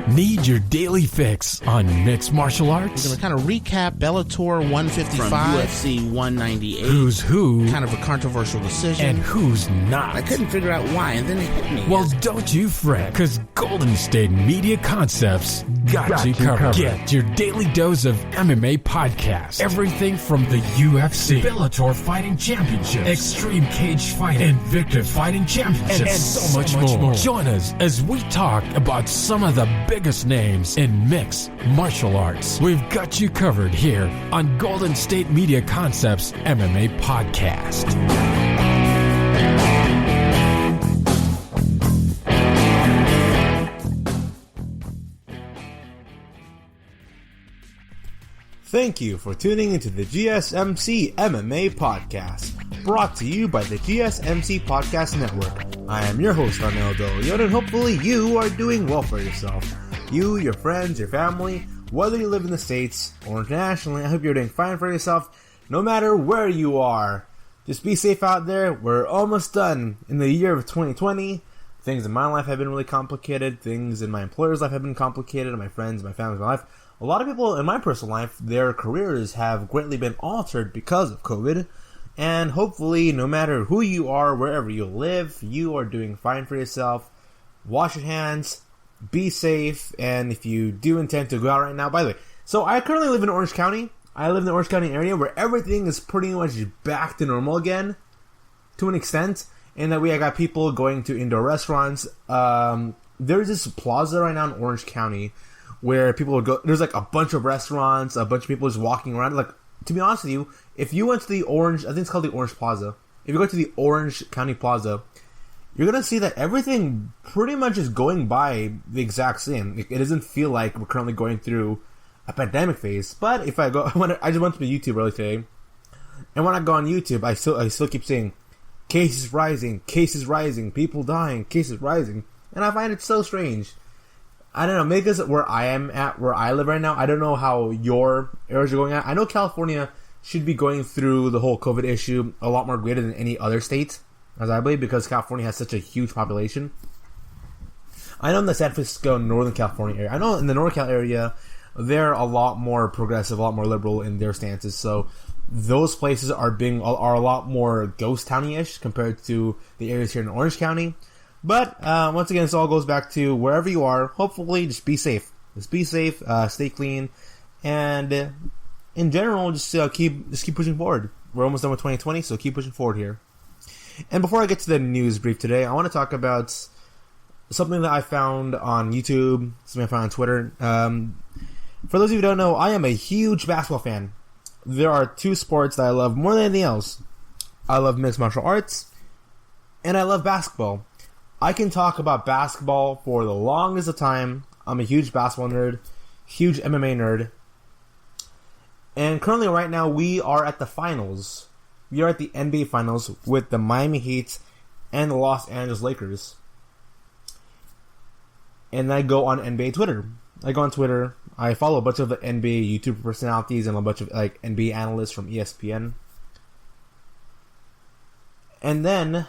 Need your daily fix on mixed martial arts? We're going to kind of recap Bellator 155. From UFC 198. Who's who? Kind of a controversial decision. And who's not? I couldn't figure out why, and then it hit me. Well, don't you fret, because Golden State Media Concepts got you covered. Get your daily dose of MMA podcast. Everything from the UFC, Bellator Fighting Championship, Extreme Cage Fighting, Invicta Fighting Championship, and so much more. Join us as we talk about some of the biggest names in mixed martial arts. We've got you covered here on Golden State Media Concepts MMA Podcast. Thank you for tuning into the GSMC MMA Podcast, brought to you by the GSMC Podcast Network. I am your host, Arnel De Leon, and hopefully you are doing well for yourself. You, your friends, your family, whether you live in the States or internationally, I hope you're doing fine for yourself, no matter where you are. Just be safe out there. We're almost done in the year of 2020. Things in my life have been really complicated. Things in my employer's life have been complicated. My friends, my family's life. A lot of people in my personal life, their careers have greatly been altered because of COVID. And hopefully, no matter who you are, wherever you live, you are doing fine for yourself. Wash your hands. Be safe. And if you do intend to go out right now, by the way, so I currently live in Orange County. I live in the Orange County area where everything is pretty much back to normal again, to an extent. And that way I got people going to indoor restaurants. There's this plaza right now in Orange County where people would go. There's like a bunch of restaurants, a bunch of people just walking around. Like, to be honest with you, if you went to the Orange, I think it's called the Orange Plaza. If you go to the Orange County Plaza, you're going to see that everything pretty much is going by the exact same. It doesn't feel like we're currently going through a pandemic phase. But if I go, I just went to YouTube earlier today, and when I go on YouTube, I still keep saying, cases rising, people dying, cases rising. And I find it so strange. I don't know, maybe because where I am at, where I live right now, I don't know how your areas are going at. I know California should be going through the whole COVID issue a lot more greater than any other state, as I believe, because California has such a huge population. I know in the San Francisco, Northern California area, I know in the NorCal area, they're a lot more progressive, a lot more liberal in their stances, so those places are a lot more ghost towny-ish compared to the areas here in Orange County. But, once again, this all goes back to wherever you are, hopefully just be safe. Just be safe, stay clean, and in general, just keep pushing forward. We're almost done with 2020, so keep pushing forward here. And before I get to the news brief today, I want to talk about something that I found on YouTube, something I found on Twitter. For those of you who don't know, I am a huge basketball fan. There are two sports that I love more than anything else. I love mixed martial arts, and I love basketball. I can talk about basketball for the longest of time. I'm a huge basketball nerd, huge MMA nerd. And currently right now we are at the finals. We are at the NBA finals with the Miami Heat and the Los Angeles Lakers. And I go on NBA Twitter. I follow a bunch of the NBA YouTube personalities and a bunch of like NBA analysts from ESPN. And then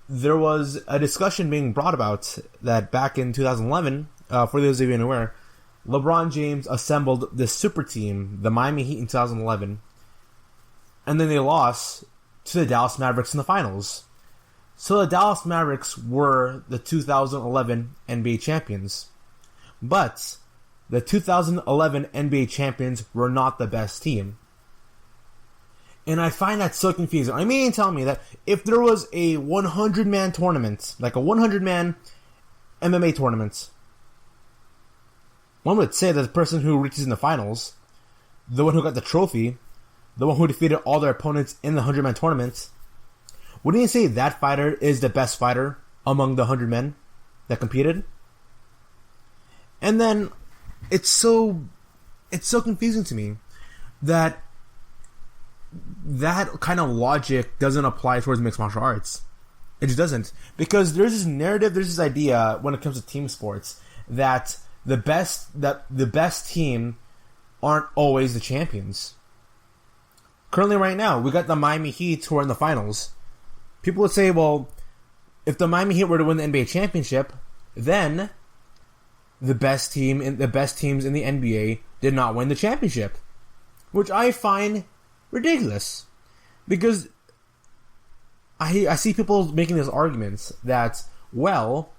there was a discussion being brought about that back in 2011, for those of you unaware, LeBron James assembled the super team, the Miami Heat in 2011, and then they lost to the Dallas Mavericks in the finals. So the Dallas Mavericks were the 2011 NBA champions. But the 2011 NBA champions were not the best team. And I find that so confusing. I mean, tell me that if there was a 100-man tournament, like a 100-man MMA tournament, one would say that the person who reaches in the finals, the one who got the trophy, the one who defeated all their opponents in the 100-man tournament, wouldn't you say that fighter is the best fighter among the 100 men that competed? And then it's so confusing to me that kind of logic doesn't apply towards mixed martial arts. It just doesn't. Because there's this narrative, there's this idea when it comes to team sports that the best team aren't always the champions. Currently right now, we got the Miami Heat who are in the finals. People would say, well, if the Miami Heat were to win the NBA championship, then the best teams in the NBA did not win the championship, which I find ridiculous, because I see people making these arguments that, well,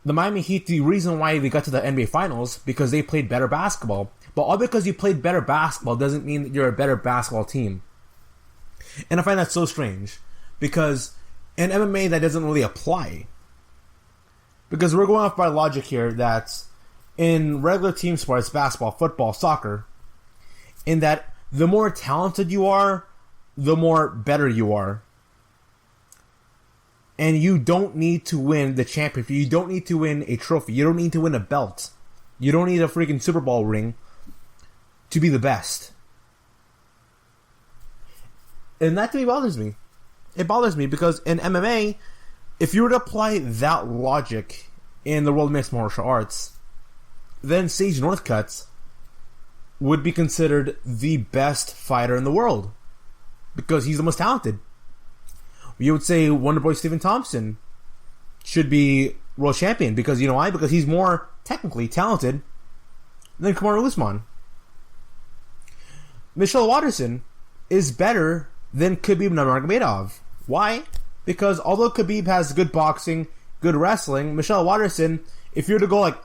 the Miami Heat, the reason why they got to the NBA Finals because they played better basketball. But all because you played better basketball doesn't mean that you're a better basketball team. And I find that so strange, because in MMA that doesn't really apply. Because we're going off by logic here that in regular team sports, basketball, football, soccer, in that the more talented you are, the more better you are. And you don't need to win the championship. You don't need to win a trophy. You don't need to win a belt. You don't need a freaking Super Bowl ring to be the best. And that to me bothers me. It bothers me because in MMA, if you were to apply that logic in the world of mixed martial arts, then Sage Northcutt would be considered the best fighter in the world because he's the most talented. You would say Wonderboy Stephen Thompson should be world champion because, you know why? Because he's more technically talented than Kamaru Usman. Michelle Watterson is better than Khabib Nurmagomedov. Why? Because although Khabib has good boxing, good wrestling, Michelle Watterson, if you were to go like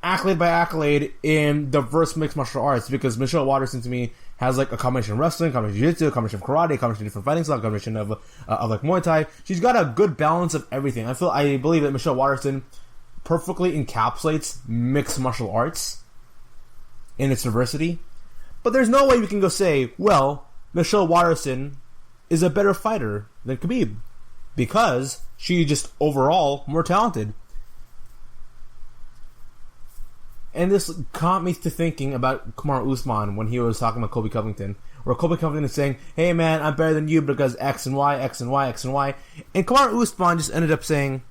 accolade by accolade in diverse mixed martial arts, because Michelle Watterson to me has like a combination of wrestling, combination of jiu-jitsu, combination of karate, combination of different fighting styles, combination of like Muay Thai. She's got a good balance of everything. I believe that Michelle Watterson perfectly encapsulates mixed martial arts in its diversity. But there's no way we can go say, well, Michelle Watterson is a better fighter than Khabib because she's just overall more talented. And this caught me to thinking about Kamaru Usman when he was talking about Colby Covington, where Colby Covington is saying, hey man, I'm better than you because X and Y, X and Y, X and Y. And Kamaru Usman just ended up saying,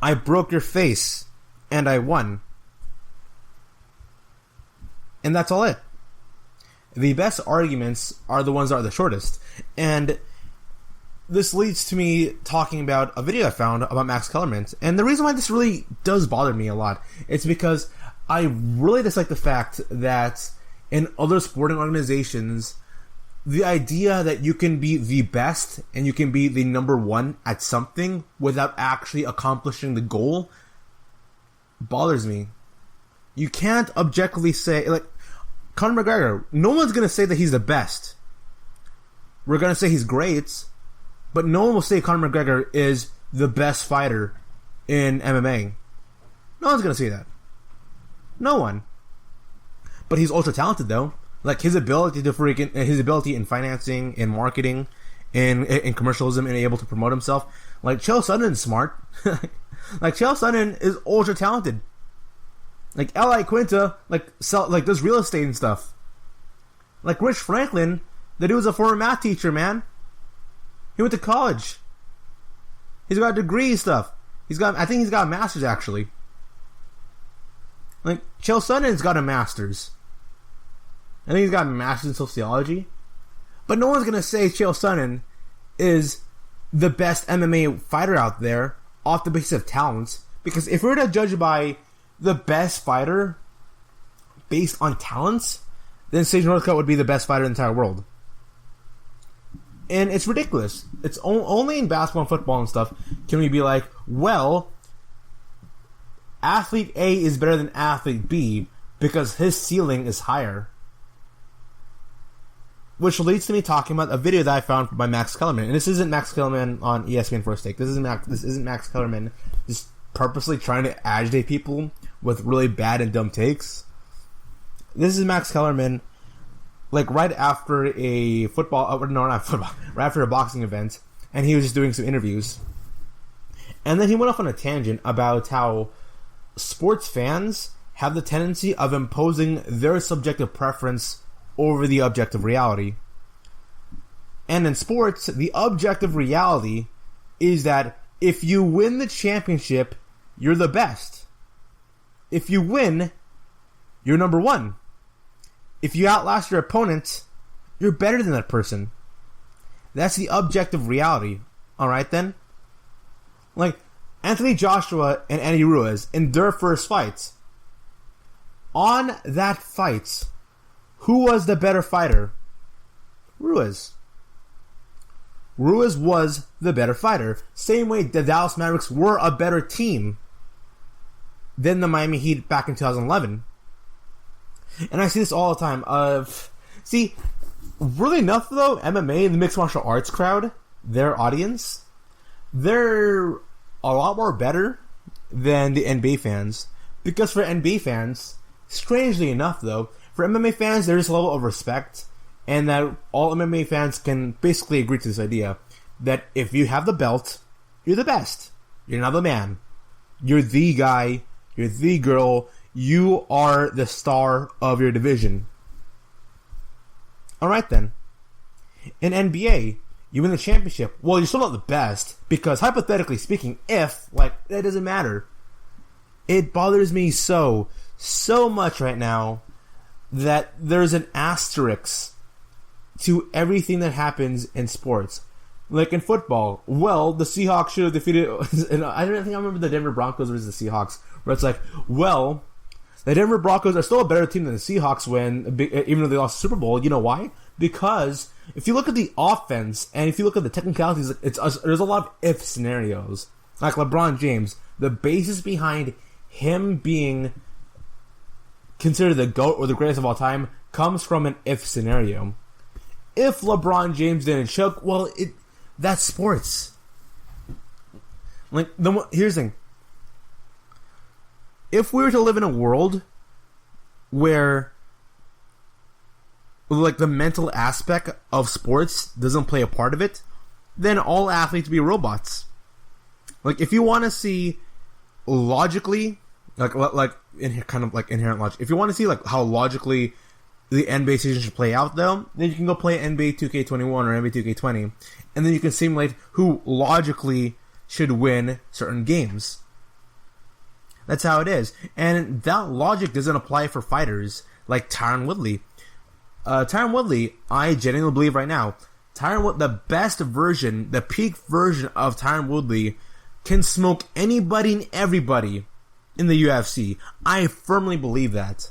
I broke your face and I won. And that's all it. The best arguments are the ones that are the shortest. And this leads to me talking about a video I found about Max Kellerman. And the reason why this really does bother me a lot, it's because I really dislike the fact that in other sporting organizations, the idea that you can be the best and you can be the number one at something without actually accomplishing the goal bothers me. You can't objectively say, like, Conor McGregor, no one's going to say that he's the best. We're going to say he's great, but no one will say Conor McGregor is the best fighter in MMA. No one's going to say that. No one. But he's ultra talented though. Like his ability in financing, in marketing, in commercialism, and able to promote himself. Like Chael Sonnen's smart. Like Chael Sonnen is ultra talented. Like L.I. Quinta, does real estate and stuff. Like Rich Franklin, the dude was a former math teacher, man. He went to college. He's got a degree and stuff. I think he's got a master's actually. Like Chael Sonnen's got a master's. I think he's got a master's in sociology. But no one's gonna say Chael Sonnen is the best MMA fighter out there off the basis of talents. Because if we were to judge by the best fighter based on talents, then Sage Northcutt would be the best fighter in the entire world. And it's ridiculous. It's only in basketball and football and stuff can we be like, well, athlete A is better than athlete B because his ceiling is higher. Which leads to me talking about a video that I found by Max Kellerman. And this isn't Max Kellerman on ESPN First Take. This isn't Max Kellerman just purposely trying to agitate people with really bad and dumb takes. This is Max Kellerman, like right after a right after a boxing event, and he was just doing some interviews. And then he went off on a tangent about how sports fans have the tendency of imposing their subjective preference over the objective reality. And in sports, the objective reality is that if you win the championship, you're the best. If you win, you're number one. If you outlast your opponent, you're better than that person. That's the objective reality. Alright then? Like, Anthony Joshua and Andy Ruiz in their first fights. On that fight, who was the better fighter? Ruiz. Ruiz was the better fighter. Same way the Dallas Mavericks were a better team than the Miami Heat back in 2011. And I see this all the time. Really enough though, MMA, the mixed martial arts crowd, their audience, they're a lot more better than the NBA fans. Because for NBA fans, strangely enough though, for MMA fans, there's a level of respect, and that all MMA fans can basically agree to this idea that if you have the belt, you're the best. You're not the man. You're the guy. You're the girl. You are the star of your division. Alright then. In NBA, you win the championship. Well, you're still not the best, because hypothetically speaking, that doesn't matter. It bothers me so much right now that there's an asterisk to everything that happens in sports. Like in football, the Seahawks should have defeated... and I remember the Denver Broncos versus the Seahawks, where it's like, the Denver Broncos are still a better team than the Seahawks even though they lost the Super Bowl. You know why? Because if you look at the offense, and if you look at the technicalities, there's a lot of if scenarios. Like LeBron James, the basis behind him being considered the GOAT or the greatest of all time comes from an if scenario. If LeBron James didn't choke, that's sports. Here's the thing. If we were to live in a world where the mental aspect of sports doesn't play a part of it, then all athletes would be robots. If you want to see logically, inherent logic, if you want to see how logically the NBA season should play out, though, then you can go play NBA 2K21 or NBA 2K20, and then you can simulate who logically should win certain games. That's how it is. And that logic doesn't apply for fighters like Tyron Woodley. Tyron Woodley, I genuinely believe right now, the best version, the peak version of Tyron Woodley can smoke anybody and everybody in the UFC. I firmly believe that.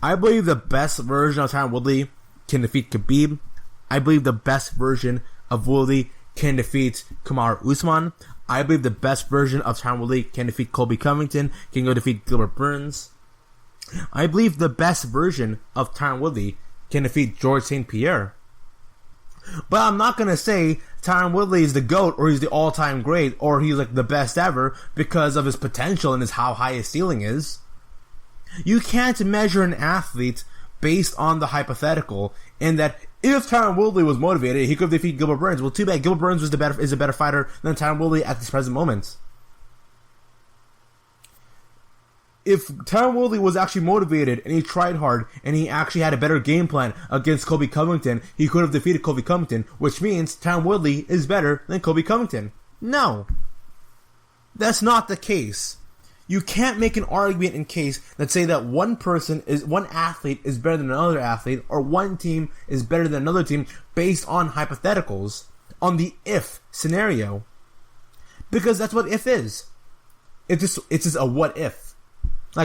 I believe the best version of Tyron Woodley can defeat Khabib. I believe the best version of Woodley can defeat Kamaru Usman. I believe the best version of Tyron Woodley can defeat Colby Covington, can go defeat Gilbert Burns. I believe the best version of Tyron Woodley can defeat George St. Pierre. But I'm not going to say Tyron Woodley is the GOAT, or he's the all-time great, or he's the best ever because of his potential and how high his ceiling is. You can't measure an athlete based on the hypothetical, in that if Tyron Woodley was motivated, he could defeat Gilbert Burns. Well, too bad. Gilbert Burns is a better fighter than Tyron Woodley at this present moment. If Tyron Woodley was actually motivated and he tried hard and he actually had a better game plan against Colby Covington, he could have defeated Colby Covington, which means Tyron Woodley is better than Colby Covington. No. That's not the case. You can't make an argument in case that say that one athlete is better than another athlete, or one team is better than another team based on hypotheticals, on the if scenario. Because that's what if is. It's just a what if.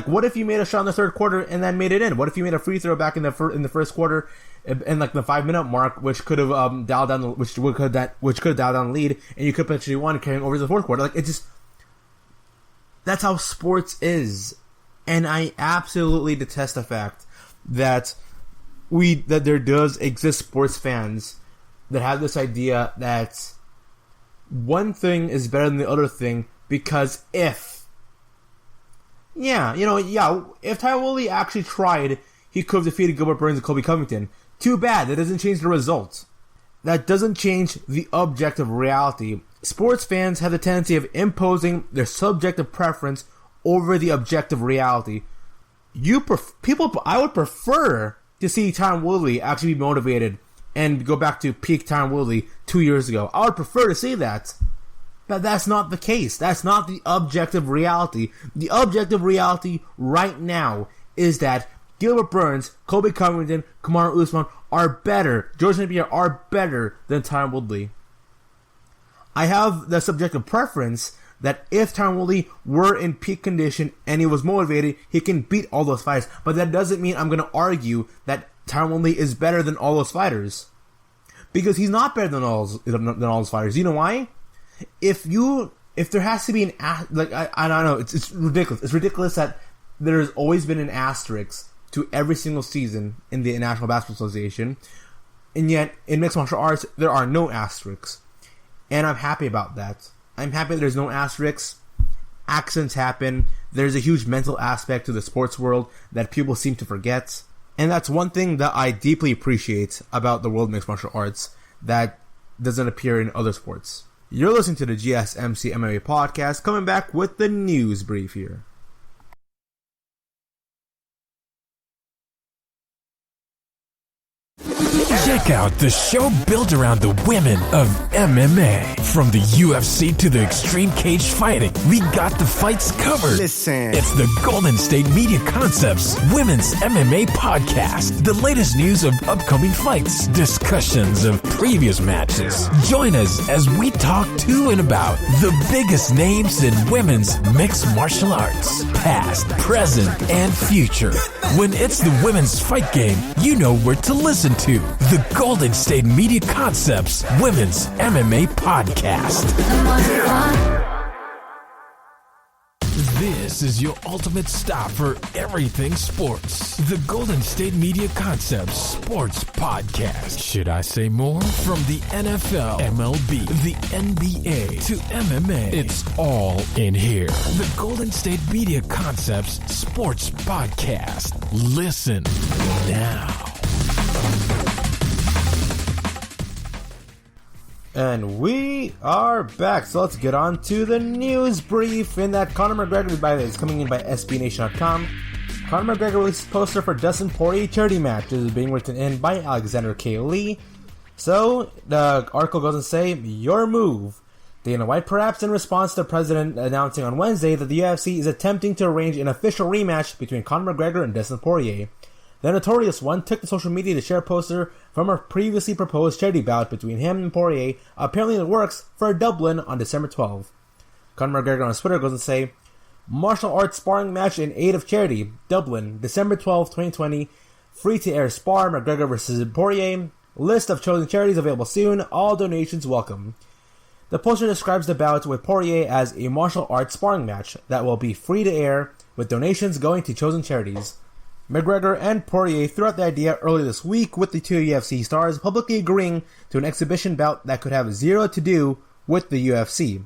What if you made a shot in the third quarter and then made it in? What if you made a free throw back in the first quarter, in the 5-minute mark, which could have dialed down the lead, and you could potentially won carrying over to the fourth quarter? That's how sports is. And I absolutely detest the fact that there does exist sports fans that have this idea that one thing is better than the other thing because if Tyron Woodley actually tried, he could have defeated Gilbert Burns and Colby Covington. Too bad. That doesn't change the result. That doesn't change the objective reality. Sports fans have the tendency of imposing their subjective preference over the objective reality. I would prefer to see Tyron Woodley actually be motivated and go back to peak Tyron Woodley 2 years ago. I would prefer to see that. But that's not the case. That's not the objective reality. The objective reality right now is that Gilbert Burns, Colby Covington, Kamaru Usman are better. George St. Pierre are better than Tyron Woodley. I have the subjective preference that if Tyron Woodley were in peak condition and he was motivated, he can beat all those fighters. But that doesn't mean I'm going to argue that Tyron Woodley is better than all those fighters. Because he's not better than all those fighters. You know why? If there has to be I don't know, it's ridiculous. It's ridiculous that there's always been an asterisk to every single season in the National Basketball Association, and yet in mixed martial arts there are no asterisks, and I'm happy about that. I'm happy that there's no asterisks. Accidents happen. There's a huge mental aspect to the sports world that people seem to forget, and that's one thing that I deeply appreciate about the world of mixed martial arts that doesn't appear in other sports. You're listening to the GSMC MMA podcast, coming back with the news brief here. Check out the show built around the women of MMA. From the UFC to the extreme cage fighting, we got the fights covered. Listen. It's the Golden State Media Concepts Women's MMA Podcast. The latest news of upcoming fights, discussions of previous matches. Join us as we talk to and about the biggest names in women's mixed martial arts, past, present, and future. When it's the women's fight game, you know where to listen to. The Golden State Media Concepts Women's MMA Podcast. This is your ultimate stop for everything sports. The Golden State Media Concepts Sports Podcast. Should I say more? From the NFL, MLB, the NBA to MMA, it's all in here. The Golden State Media Concepts Sports Podcast. Listen now. And we are back, so let's get on to the news brief. In that, Conor McGregor, by the way, is coming in by SBNation.com. Conor McGregor released a poster for Dustin Poirier charity match. This is being written in by Alexander K. Lee. So, the article goes on to say, your move. Dana White, perhaps in response to the president announcing on Wednesday that the UFC is attempting to arrange an official rematch between Conor McGregor and Dustin Poirier. The Notorious One took to social media to share a poster from a previously proposed charity bout between him and Poirier, apparently in the works for Dublin on December 12. Conor McGregor on his Twitter goes and say, martial arts sparring match in aid of charity, Dublin, December 12, 2020, free-to-air spar, McGregor vs. Poirier, list of chosen charities available soon, all donations welcome. The poster describes the bout with Poirier as a martial arts sparring match that will be free-to-air, with donations going to chosen charities. McGregor and Poirier threw out the idea earlier this week, with the two UFC stars publicly agreeing to an exhibition bout that could have zero to do with the UFC.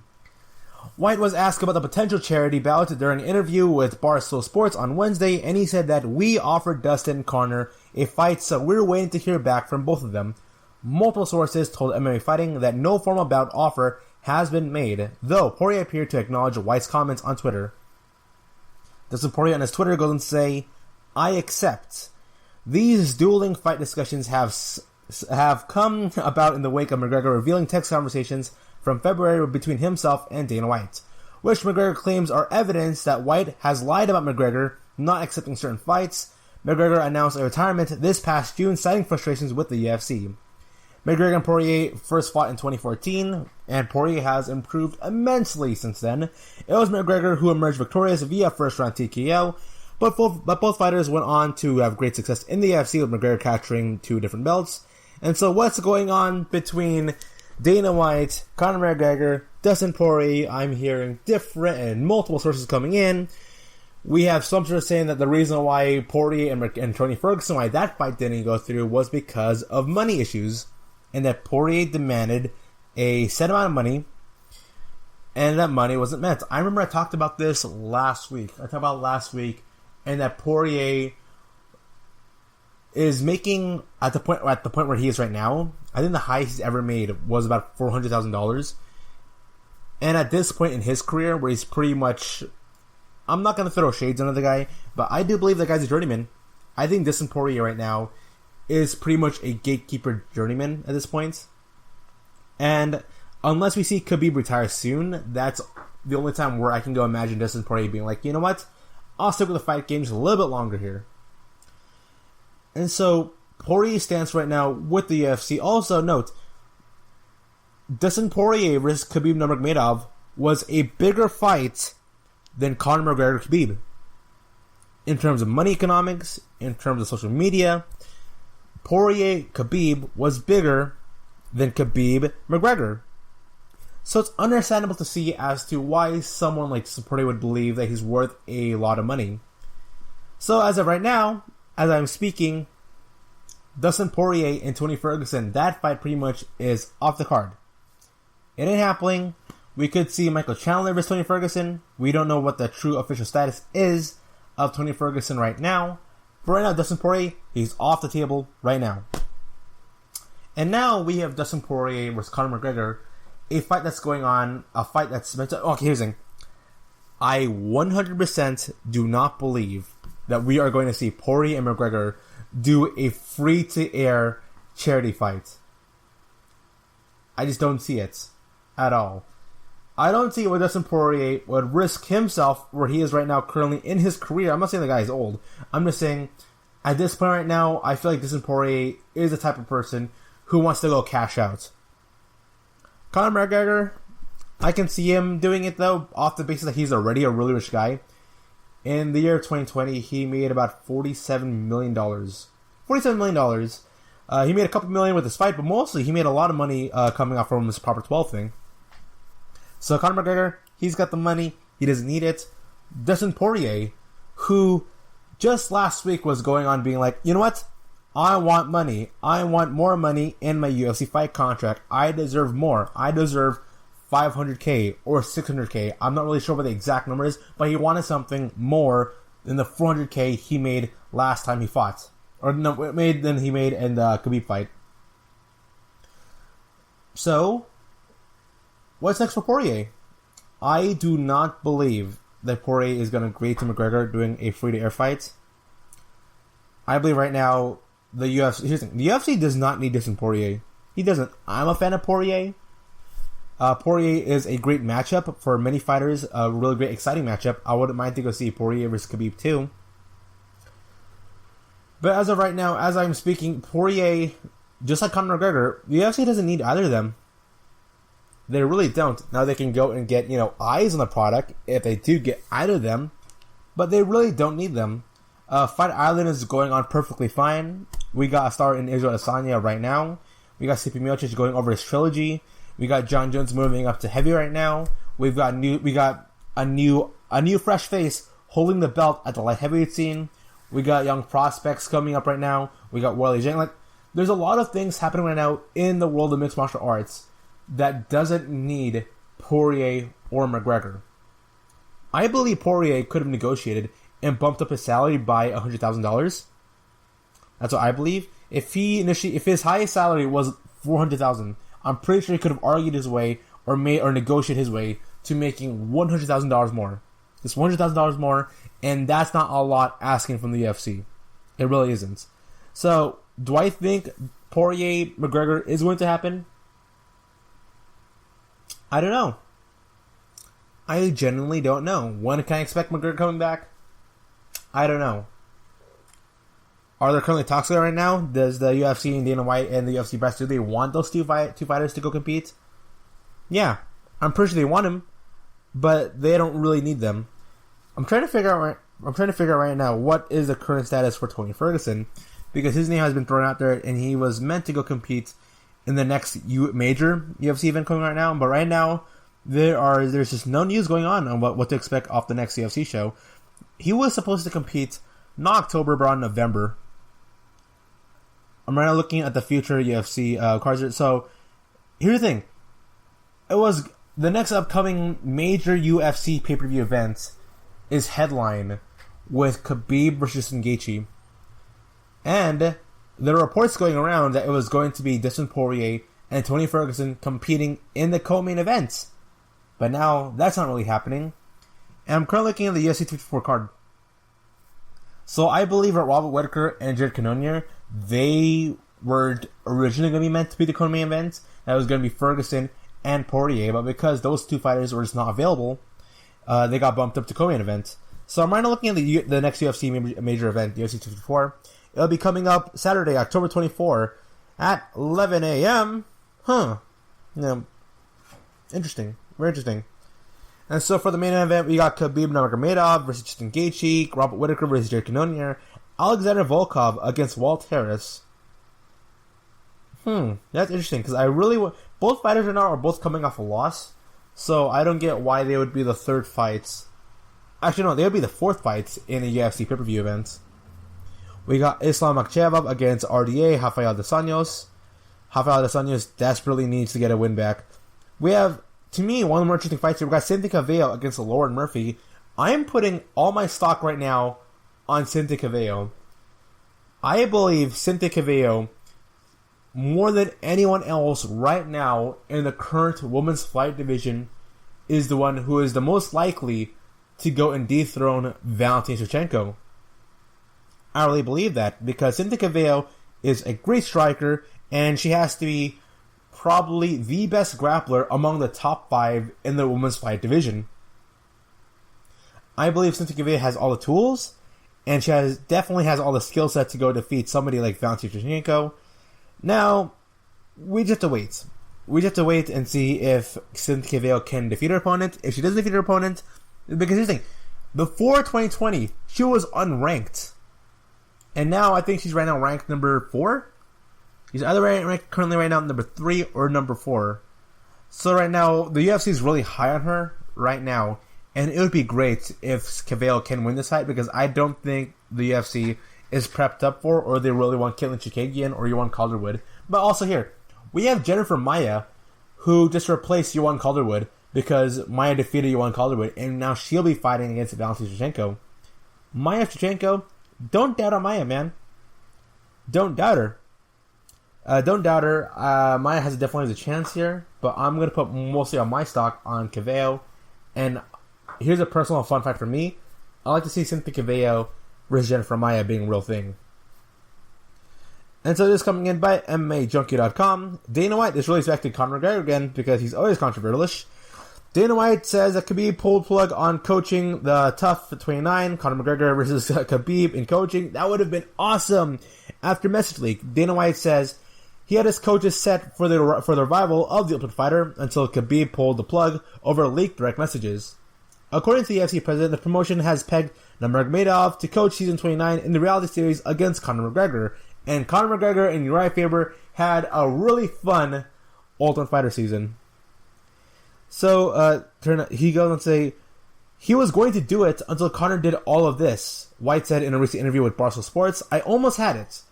White was asked about the potential charity bout during an interview with Barstool Sports on Wednesday, and he said that we offered Dustin and Conor a fight, so we're waiting to hear back from both of them. Multiple sources told MMA Fighting that no formal bout offer has been made, though Poirier appeared to acknowledge White's comments on Twitter. Dustin Poirier on his Twitter goes on to say, I accept. These dueling fight discussions have come about in the wake of McGregor revealing text conversations from February between himself and Dana White, which McGregor claims are evidence that White has lied about McGregor not accepting certain fights. McGregor announced a retirement this past June, citing frustrations with the UFC. McGregor and Poirier first fought in 2014, and Poirier has improved immensely since then. It was McGregor who emerged victorious via first-round TKO, but both fighters went on to have great success in the UFC, with McGregor capturing 2 different belts. And so what's going on between Dana White, Conor McGregor, Dustin Poirier? I'm hearing different and multiple sources coming in. We have some sort of saying that the reason why Poirier and Tony Ferguson, why that fight didn't go through, was because of money issues, and that Poirier demanded a set amount of money, and that money wasn't met. I remember I talked about this last week. And that Poirier is making, at the point where he is right now, I think the highest he's ever made was about $400,000. And at this point in his career, where he's pretty much, I'm not going to throw shades on the guy, but I do believe the guy's a journeyman. I think Dustin Poirier right now is pretty much a gatekeeper journeyman at this point. And unless we see Khabib retire soon, that's the only time where I can go imagine Dustin Poirier being like, you know what? I'll stick with the fight games a little bit longer here. And so, Poirier's stance right now with the UFC. Also, note, Dustin Poirier versus Khabib Nurmagomedov was a bigger fight than Conor McGregor-Khabib. In terms of money economics, in terms of social media, Poirier-Khabib was bigger than Khabib-McGregor. So it's understandable to see as to why someone like Poirier would believe that he's worth a lot of money. So as of right now, as I'm speaking, Dustin Poirier and Tony Ferguson, that fight pretty much is off the card. It ain't happening. We could see Michael Chandler versus Tony Ferguson. We don't know what the true official status is of Tony Ferguson right now. But right now, Dustin Poirier, he's off the table right now. And now we have Dustin Poirier versus Conor McGregor, a fight that's going on, a fight that's meant to... Okay, here's the thing. I 100% do not believe that we are going to see Poirier and McGregor do a free-to-air charity fight. I just don't see it at all. I don't see where Dustin Poirier would risk himself where he is right now currently in his career. I'm not saying the guy is old. I'm just saying at this point right now, I feel like Dustin Poirier is the type of person who wants to go cash out. Conor McGregor, I can see him doing it though, off the basis that he's already a really rich guy. In the year of 2020, he made about $47 million. $47 million. He made a couple million with his fight, but mostly he made a lot of money coming off from his Proper 12 thing. So Conor McGregor, he's got the money. He doesn't need it. Dustin Poirier, who just last week was going on being like, you know what? I want money. I want more money in my UFC fight contract. I deserve more. I deserve $500K or $600K. I'm not really sure what the exact number is, but he wanted something more than the $400K he made last time he fought. Or no, than he made in the Khabib fight. So, what's next for Poirier? I do not believe that Poirier is going to agree to McGregor doing a free-to-air fight. I believe right now the UFC... Here's the thing. The UFC does not need Dustin Poirier. He doesn't. I'm a fan of Poirier. Poirier is a great matchup for many fighters. A really great, exciting matchup. I wouldn't mind to go see Poirier versus Khabib too. But as of right now, as I'm speaking, Poirier, just like Conor McGregor, the UFC doesn't need either of them. They really don't. Now they can go and get, eyes on the product if they do get either of them, but they really don't need them. Fight Island is going on perfectly fine. We got a star in Israel Adesanya right now. We got Stipe Miocic going over his trilogy. We got John Jones moving up to heavy right now. We got a new fresh face holding the belt at the light heavyweight scene. We got young prospects coming up right now. We got Weili Zhang. There's a lot of things happening right now in the world of mixed martial arts that doesn't need Poirier or McGregor. I believe Poirier could have negotiated and bumped up his salary by $100,000. That's what I believe. If his highest salary was $400,000, I'm pretty sure he could have argued his way or negotiated his way to making $100,000 more. It's $100,000 more, and that's not a lot asking from the UFC. It really isn't. So, do I think Poirier-McGregor is going to happen? I don't know. I genuinely don't know. When can I expect McGregor coming back? I don't know. Are there currently talks there right now? Does the UFC and Dana White and the UFC brass, do they want those two fighters to go compete? Yeah. I'm pretty sure they want them, but they don't really need them. I'm trying to figure out right now what is the current status for Tony Ferguson, because his name has been thrown out there and he was meant to go compete in the next major UFC event coming right now. But right now there's just no news going on what to expect off the next UFC show. He was supposed to compete not October but on November. I'm right now looking at the future UFC cards. So here's the thing: it was the next upcoming major UFC pay-per-view event is headline with Khabib versus Gaethje. And there are reports going around that it was going to be Dustin Poirier and Tony Ferguson competing in the co-main events. But now that's not really happening. And I'm currently looking at the UFC 254 card. So I believe that Robert Whittaker and Jared Cannonier, they were originally going to be meant to be the co-main event. That was going to be Ferguson and Poirier. But because those two fighters were just not available, they got bumped up to co-main event. So I'm right now looking at the next UFC major event, UFC 254. It'll be coming up Saturday, October 24 at 11 a.m. Interesting. Very interesting. And so for the main event, we got Khabib Nurmagomedov versus Justin Gaethje, Robert Whittaker versus Jared Cannonier, Alexander Volkov against Walt Harris. That's interesting because I really both fighters right now are both coming off a loss, so I don't get why they would be the third fights. Actually, no, they would be the fourth fights in a UFC pay-per-view event. We got Islam Makhachev against RDA, Rafael Dos Anjos. Rafael Dos Anjos desperately needs to get a win back. We have, to me, one of the more interesting fights here. We got Cynthia Calvillo against Lauren Murphy. I am putting all my stock right now on Cynthia Calvillo. I believe Cynthia Calvillo, more than anyone else right now in the current women's flyweight division, is the one who is the most likely to go and dethrone Valentina Shevchenko. I really believe that because Cynthia Calvillo is a great striker and she has to be probably the best grappler among the top 5 in the women's fight division. I believe Cynthia Calvillo has all the tools, and she definitely has all the skill set to go defeat somebody like Valentina Shevchenko. Now, we just have to wait. We just have to wait and see if Cynthia Calvillo can defeat her opponent. If she doesn't defeat her opponent, because here's the thing, before 2020, she was unranked. And now I think she's right now ranked number 4. She's either ranked currently right now number 3 or number 4. So right now, the UFC is really high on her right now. And it would be great if Calvillo can win this fight because I don't think the UFC is prepped up for or they really want Caitlin Chikagian or Joanne Calderwood. But also here, we have Jennifer Maia who just replaced Joanne Calderwood because Maia defeated Joanne Calderwood and now she'll be fighting against Valentina Shevchenko. Maia Shevchenko, don't doubt on Maia, man. Don't doubt her. Maia definitely has a chance here, but I'm going to put mostly on my stock on Calvillo. And here's a personal fun fact for me. I like to see Cynthia Calvillo versus Jennifer Maia being a real thing. And so this is coming in by MMAJunkie.com. Dana White is really expecting Conor McGregor again because he's always controversial-ish. Dana White says that Khabib pulled plug on coaching the Tough 29, Conor McGregor versus Khabib in coaching. That would have been awesome. After message leak, Dana White says he had his coaches set for the revival of the Ultimate Fighter until Khabib pulled the plug over leaked direct messages. According to the UFC president, the promotion has pegged Nurmagomedov to coach season 29 in the reality series against Conor McGregor. And Conor McGregor and Uriah Faber had a really fun Ultimate Fighter season. So, he goes on to say, he was going to do it until Conor did all of this. White said in a recent interview with Barstool Sports, I almost had it.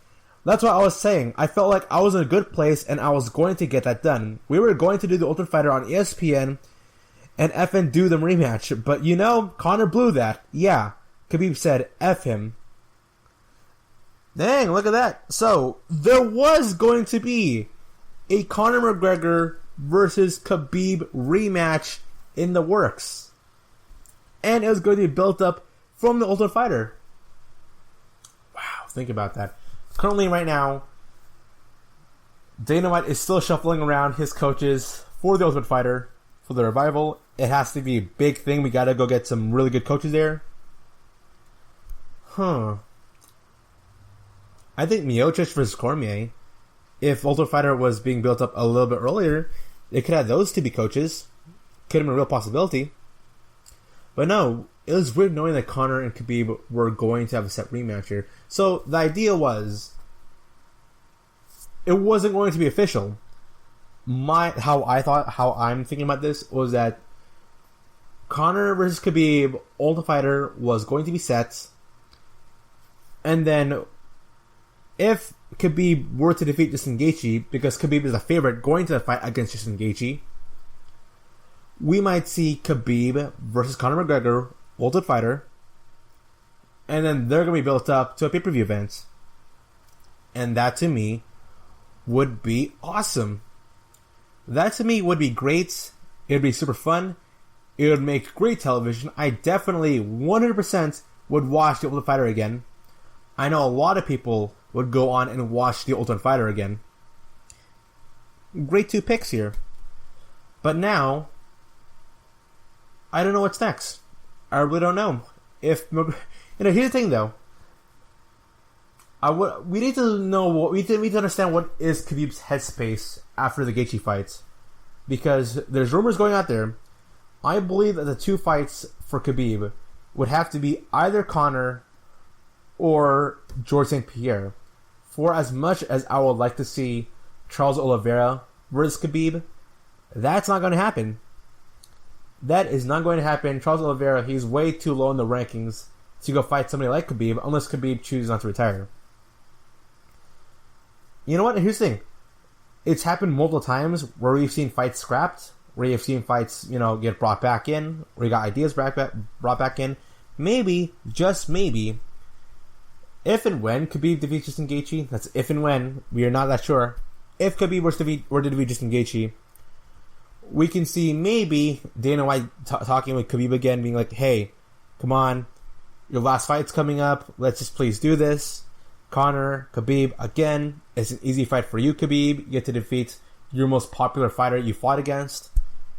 That's what I was saying. I felt like I was in a good place and I was going to get that done. We were going to do the Ultimate Fighter on ESPN and effing do the rematch. But you know, Conor blew that. Yeah. Khabib said, F him. Dang, look at that. So, there was going to be a Conor McGregor versus Khabib rematch in the works. And it was going to be built up from the Ultimate Fighter. Wow, think about that. Currently, right now, Dana White is still shuffling around his coaches for the Ultimate Fighter, for the revival. It has to be a big thing. We gotta go get some really good coaches there. I think Miocic versus Cormier, if Ultimate Fighter was being built up a little bit earlier, they could have those to be coaches. Could have been a real possibility. But no, it was weird knowing that Conor and Khabib were going to have a set rematch here. So the idea was, it wasn't going to be official. How I'm thinking about this was that Conor versus Khabib Ultimate Fighter was going to be set, and then if Khabib were to defeat Justin Gaethje, because Khabib is a favorite going to the fight against Justin Gaethje, we might see Khabib versus Conor McGregor Ultimate Fighter, and then they're going to be built up to a pay-per-view event. And that to me would be awesome. That to me would be great. It would be super fun. It would make great television. I definitely 100% would watch the Ultimate Fighter again. I know a lot of people would go on and watch the Ultimate Fighter again. Great 2 picks here. But now, I don't know what's next. I really don't know. Here's the thing though. We need to know we need to understand what is Khabib's headspace after the Gaethje fight, because there's rumors going out there I believe that the two fights for Khabib would have to be either Conor or George St. Pierre. For as much as I would like to see Charles Oliveira versus Khabib, that's not going to happen. That is not going to happen. Charles Oliveira, he's way too low in the rankings to go fight somebody like Khabib unless Khabib chooses not to retire. You know what? Here's the thing. It's happened multiple times where we've seen fights scrapped, where you've seen fights, get brought back in, where you got ideas brought back in. Maybe, just maybe, if and when Khabib defeats Justin Gaethje, that's if and when, we are not that sure. If Khabib were to defeat Justin Gaethje, we can see maybe Dana White talking with Khabib again, being like, hey, come on, your last fight's coming up, let's just please do this. Conor, Khabib, again, it's an easy fight for you, Khabib. You get to defeat your most popular fighter you fought against.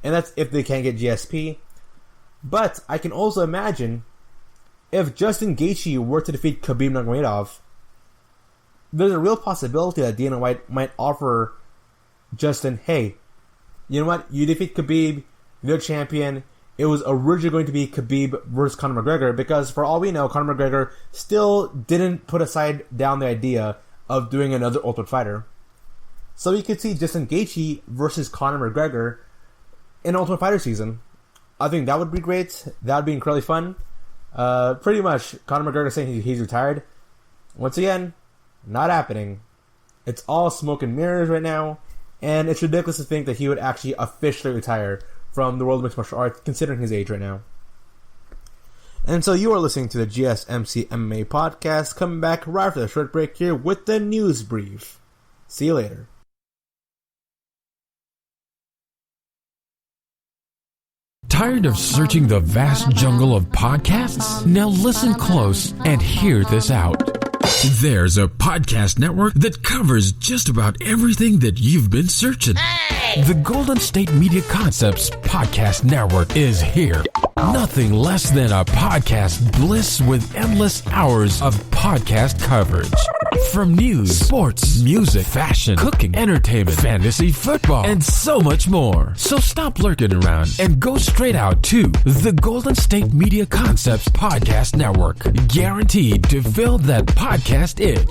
And that's if they can't get GSP. But I can also imagine if Justin Gaethje were to defeat Khabib Nurmagomedov, there's a real possibility that Dana White might offer Justin, hey, you know what? You defeat Khabib, you're champion. It was originally going to be Khabib versus Conor McGregor because for all we know, Conor McGregor still didn't put down the idea of doing another Ultimate Fighter. So you could see Justin Gaethje versus Conor McGregor in Ultimate Fighter season. I think that would be great. That would be incredibly fun. Pretty much, Conor McGregor saying he's retired. Once again, not happening. It's all smoke and mirrors right now, and it's ridiculous to think that he would actually officially retire from the world of mixed martial arts, considering his age right now. And so you are listening to the GSMC MMA podcast, coming back right after the short break here with the news brief. See you later. Tired of searching the vast jungle of podcasts? Now listen close and hear this out. There's a podcast network that covers just about everything that you've been searching. The Golden State Media Concepts Podcast Network is here. Nothing less than a podcast bliss with endless hours of podcast coverage. From news, sports, music, fashion, cooking, entertainment, fantasy, football, and so much more. So stop lurking around and go straight out to the Golden State Media Concepts Podcast Network. Guaranteed to fill that podcast itch.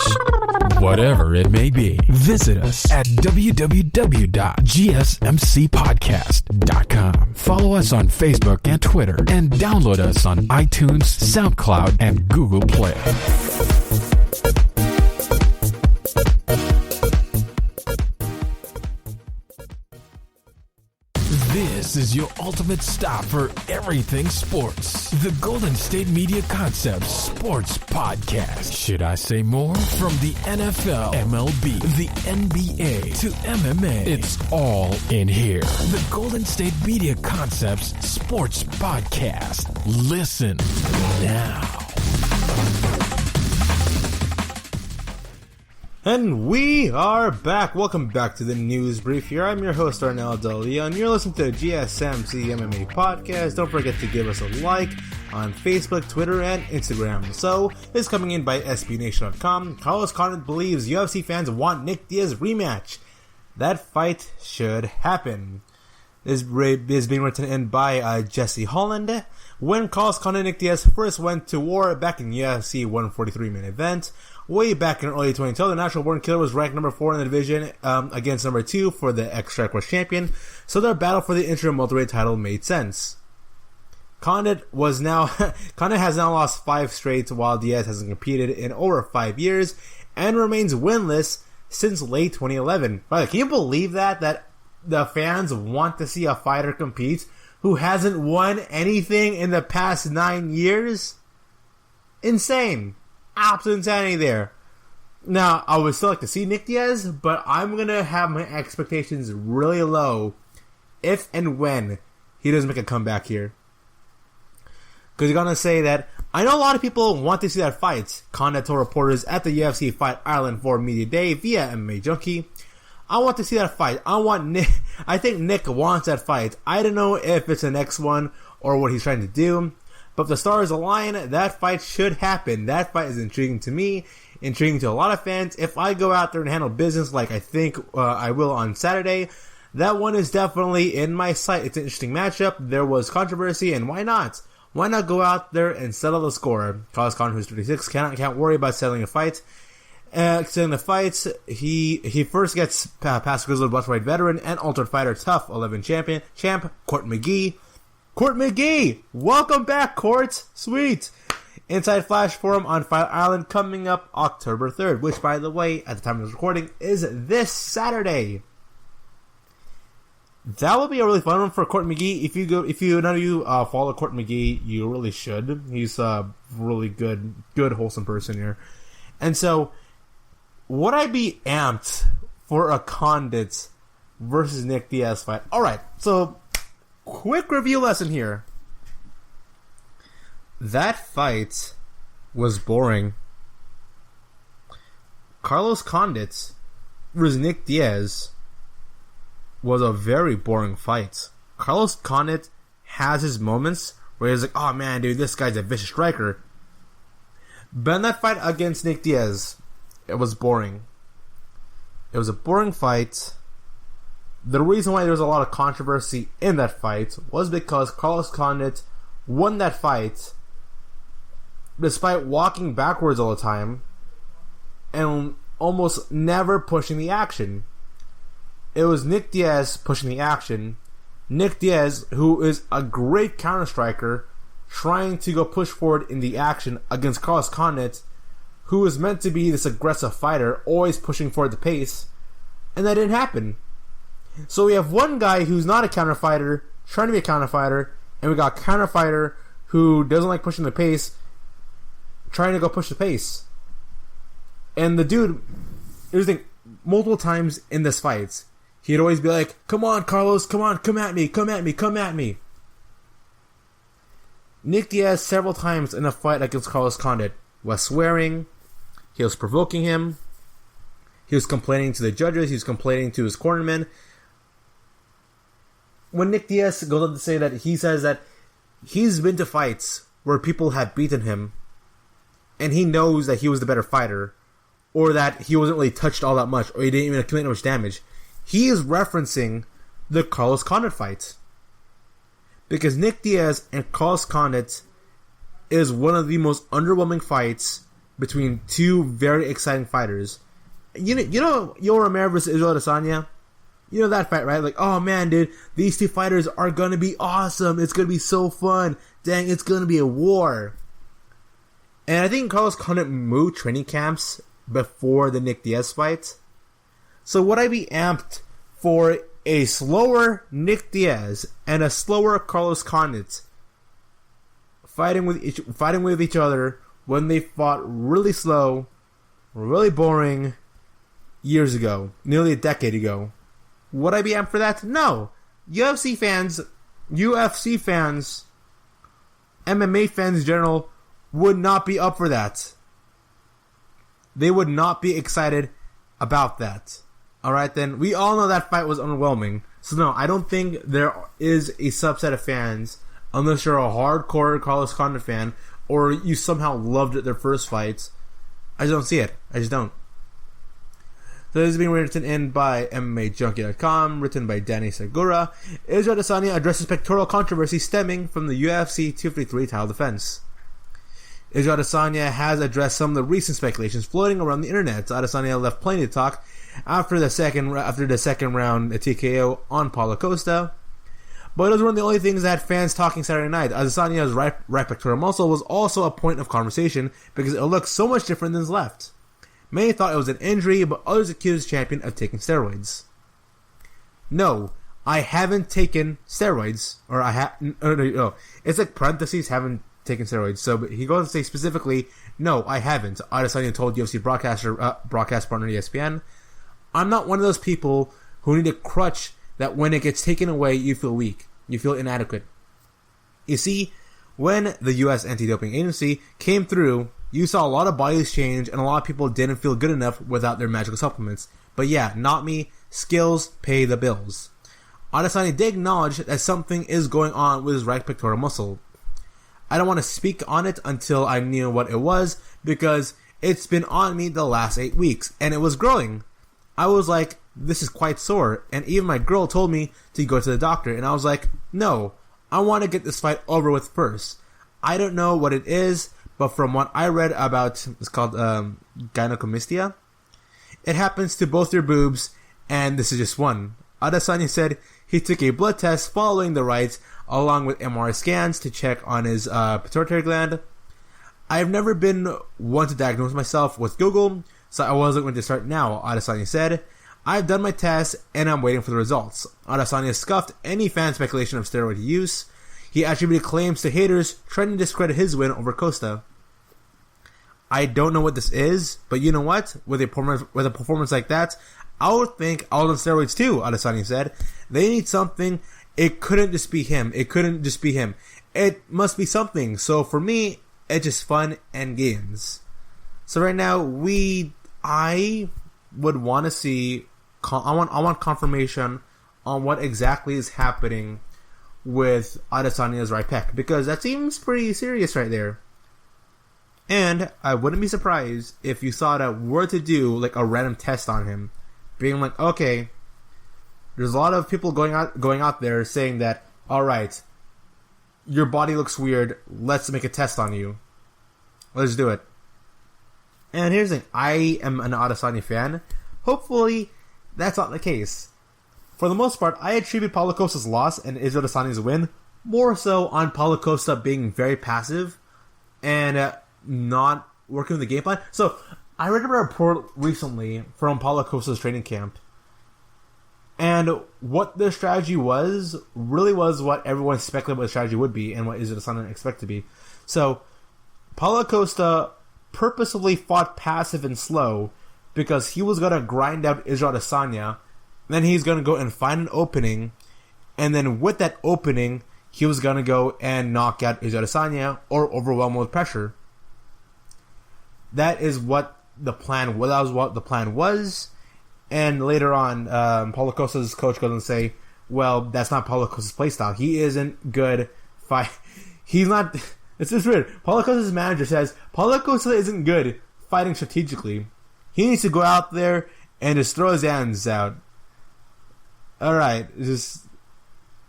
Whatever it may be. Visit us at www.gsmcpodcast.com. Follow us on Facebook and Twitter, and download us on iTunes, SoundCloud, and Google Play. This is your ultimate stop for everything sports. The Golden State Media Concepts Sports Podcast. Should I say more? From the NFL, MLB, the NBA to MMA, it's all in here. The Golden State Media Concepts Sports Podcast. Listen now. And we are back. Welcome back to the news brief here. I'm your host, Arnel Del Leon. You're listening to the GSMC MMA podcast. Don't forget to give us a like on Facebook, Twitter, and Instagram. So, this is coming in by SBNation.com. Carlos Condit believes UFC fans want Nick Diaz rematch. That fight should happen. This is being written in by Jesse Holland. When Carlos Condit and Nick Diaz first went to war back in UFC 143 main event, way back in early 2012, the Natural Born Killer was ranked number 4 in the division against number 2 for the ex-Strikeforce champion, so their battle for the interim welterweight title made sense. Condit has now lost 5 straight, while Diaz hasn't competed in over 5 years and remains winless since late 2011. By the way, can you believe that the fans want to see a fighter compete who hasn't won anything in the past 9 years? Insane. Absolute insanity there. Now, I would still like to see Nick Diaz, but I'm going to have my expectations really low if and when he doesn't make a comeback here. Because you're going to say that, I know a lot of people want to see that fight. Condit told reporters at the UFC Fight Ireland 4 Media Day via MMA Junkie. I want to see that fight. I think Nick wants that fight. I don't know if it's the next one or what he's trying to do. But if the stars align, that fight should happen. That fight is intriguing to me, intriguing to a lot of fans. If I go out there and handle business like I think I will on Saturday, that one is definitely in my sight. It's an interesting matchup. There was controversy, and why not? Why not go out there and settle the score? Carlos Condit, who's 36, can't worry about settling a fight. Settling the fights, he first gets past Grizzled welterweight veteran and Ultimate Fighter Tough 11 champ Court McGee. Court McGee, welcome back, Court. Sweet. Inside Flash Forum on Fight Island coming up October 3rd, which, by the way, at the time of this recording, is this Saturday. That will be a really fun one for Court McGee. If none of you follow Court McGee, you really should. He's a really good, wholesome person here. And so, would I be amped for a Condit versus Nick Diaz fight? Alright, so, quick review lesson here. That fight was boring. Carlos Condit versus Nick Diaz was a very boring fight. Carlos Condit has his moments where he's like, oh man, dude, this guy's a vicious striker. But in that fight against Nick Diaz, it was boring. It was a boring fight. The reason why there was a lot of controversy in that fight was because Carlos Condit won that fight despite walking backwards all the time and almost never pushing the action. It was Nick Diaz pushing the action. Nick Diaz, who is a great counter-striker, trying to go push forward in the action against Carlos Condit, who is meant to be this aggressive fighter, always pushing forward the pace, and that didn't happen. So we have one guy who's not a counter-fighter, trying to be a counter-fighter, and we got a counter-fighter who doesn't like pushing the pace, trying to go push the pace. And the dude, here's the thing, multiple times in this fight, he'd always be like, come on, Carlos, come on, come at me, come at me, come at me. Nick Diaz, several times in a fight against Carlos Condit, was swearing, he was provoking him, he was complaining to the judges, he was complaining to his cornermen. When Nick Diaz goes on to say that, he says that he's been to fights where people have beaten him, and he knows that he was the better fighter, or that he wasn't really touched all that much, or he didn't even accumulate much damage. He is referencing the Carlos Condit fight. Because Nick Diaz and Carlos Condit is one of the most underwhelming fights between two very exciting fighters. You know Yoel Romero versus Israel Adesanya? You know that fight, right? Like, oh man, dude, these two fighters are gonna be awesome. It's gonna be so fun. Dang, it's gonna be a war. And I think Carlos Condit moved training camps before the Nick Diaz fight. So would I be amped for a slower Nick Diaz and a slower Carlos Condit fighting with each other when they fought really slow, really boring years ago, nearly a decade ago? Would I be amped for that? No. UFC fans, MMA fans in general would not be up for that. They would not be excited about that. Alright then, we all know that fight was underwhelming. So no, I don't think there is a subset of fans, unless you're a hardcore Carlos Condit fan, or you somehow loved their first fights. I just don't see it. I just don't. So this is being written in by MMAJunkie.com, written by Danny Segura. Israel Adesanya addresses pectoral controversy stemming from the UFC 253 title defense. Israel Adesanya has addressed some of the recent speculations floating around the internet. Adesanya left plenty to talk after the second round TKO on Paulo Costa. But those weren't the only things that had fans talking Saturday night. Adesanya's right pectoral muscle was also a point of conversation because it looked so much different than his left. Many thought it was an injury, but others accused the champion of taking steroids. No, I haven't taken steroids. No. It's like parentheses, haven't taken steroids. So he goes to say specifically, no, I haven't. Adesanya told UFC broadcast partner ESPN, I'm not one of those people who need a crutch that when it gets taken away, you feel weak. You feel inadequate. You see, when the U.S. Anti-Doping Agency came through, you saw a lot of bodies change and a lot of people didn't feel good enough without their magical supplements. But yeah, not me. Skills pay the bills. Adesanya did acknowledge that something is going on with his right pectoral muscle. I don't want to speak on it until I knew what it was, because it's been on me the last 8 weeks, and it was growing. I was like, this is quite sore. And even my girl told me to go to the doctor. And I was like, no, I want to get this fight over with first. I don't know what it is, but from what I read about, it's called gynecomastia. It happens to both your boobs, and this is just one. Adesanya said he took a blood test following the rights, along with MRI scans to check on his pituitary gland. I've never been one to diagnose myself with Google, so I wasn't going to start now, Adesanya said. I've done my tests, and I'm waiting for the results. Adesanya scuffed any fan speculation of steroid use. He attributed claims to haters trying to discredit his win over Costa. I don't know what this is, but you know what? With a performance like that, I would think all on steroids too, Adesanya said. They need something. It couldn't just be him. It must be something. So for me, it's just fun and games. So right now, I would want to see, I want confirmation on what exactly is happening with Adesanya's right pec, because that seems pretty serious right there. And I wouldn't be surprised if you saw that were to do like a random test on him, being like, okay, there's a lot of people going out there saying that, all right, your body looks weird, let's make a test on you. Let's do it. And here's the thing, I am an Adesanya fan. Hopefully, that's not the case. For the most part, I attribute Paulo Costa's loss and Israel Adesanya's win more so on Paulo Costa being very passive and not working with the game plan. So, I read a report recently from Paulo Costa's training camp, and what their strategy was really was what everyone speculated what the strategy would be and what Israel Adesanya expected to be. So, Paulo Costa purposefully fought passive and slow because he was going to grind out Israel Adesanya. Then he's going to go and find an opening, and then with that opening, he was going to go and knock out Israel Adesanya or overwhelm him with pressure. That is what the plan was. That was what the plan was. And later on, Paulo Costa's coach goes and say, well, that's not Paulo Costa's playstyle. He isn't good fight. He's not. It's just weird. Paulo Costa's manager says Paulo Costa isn't good fighting strategically. He needs to go out there and just throw his hands out. All right, just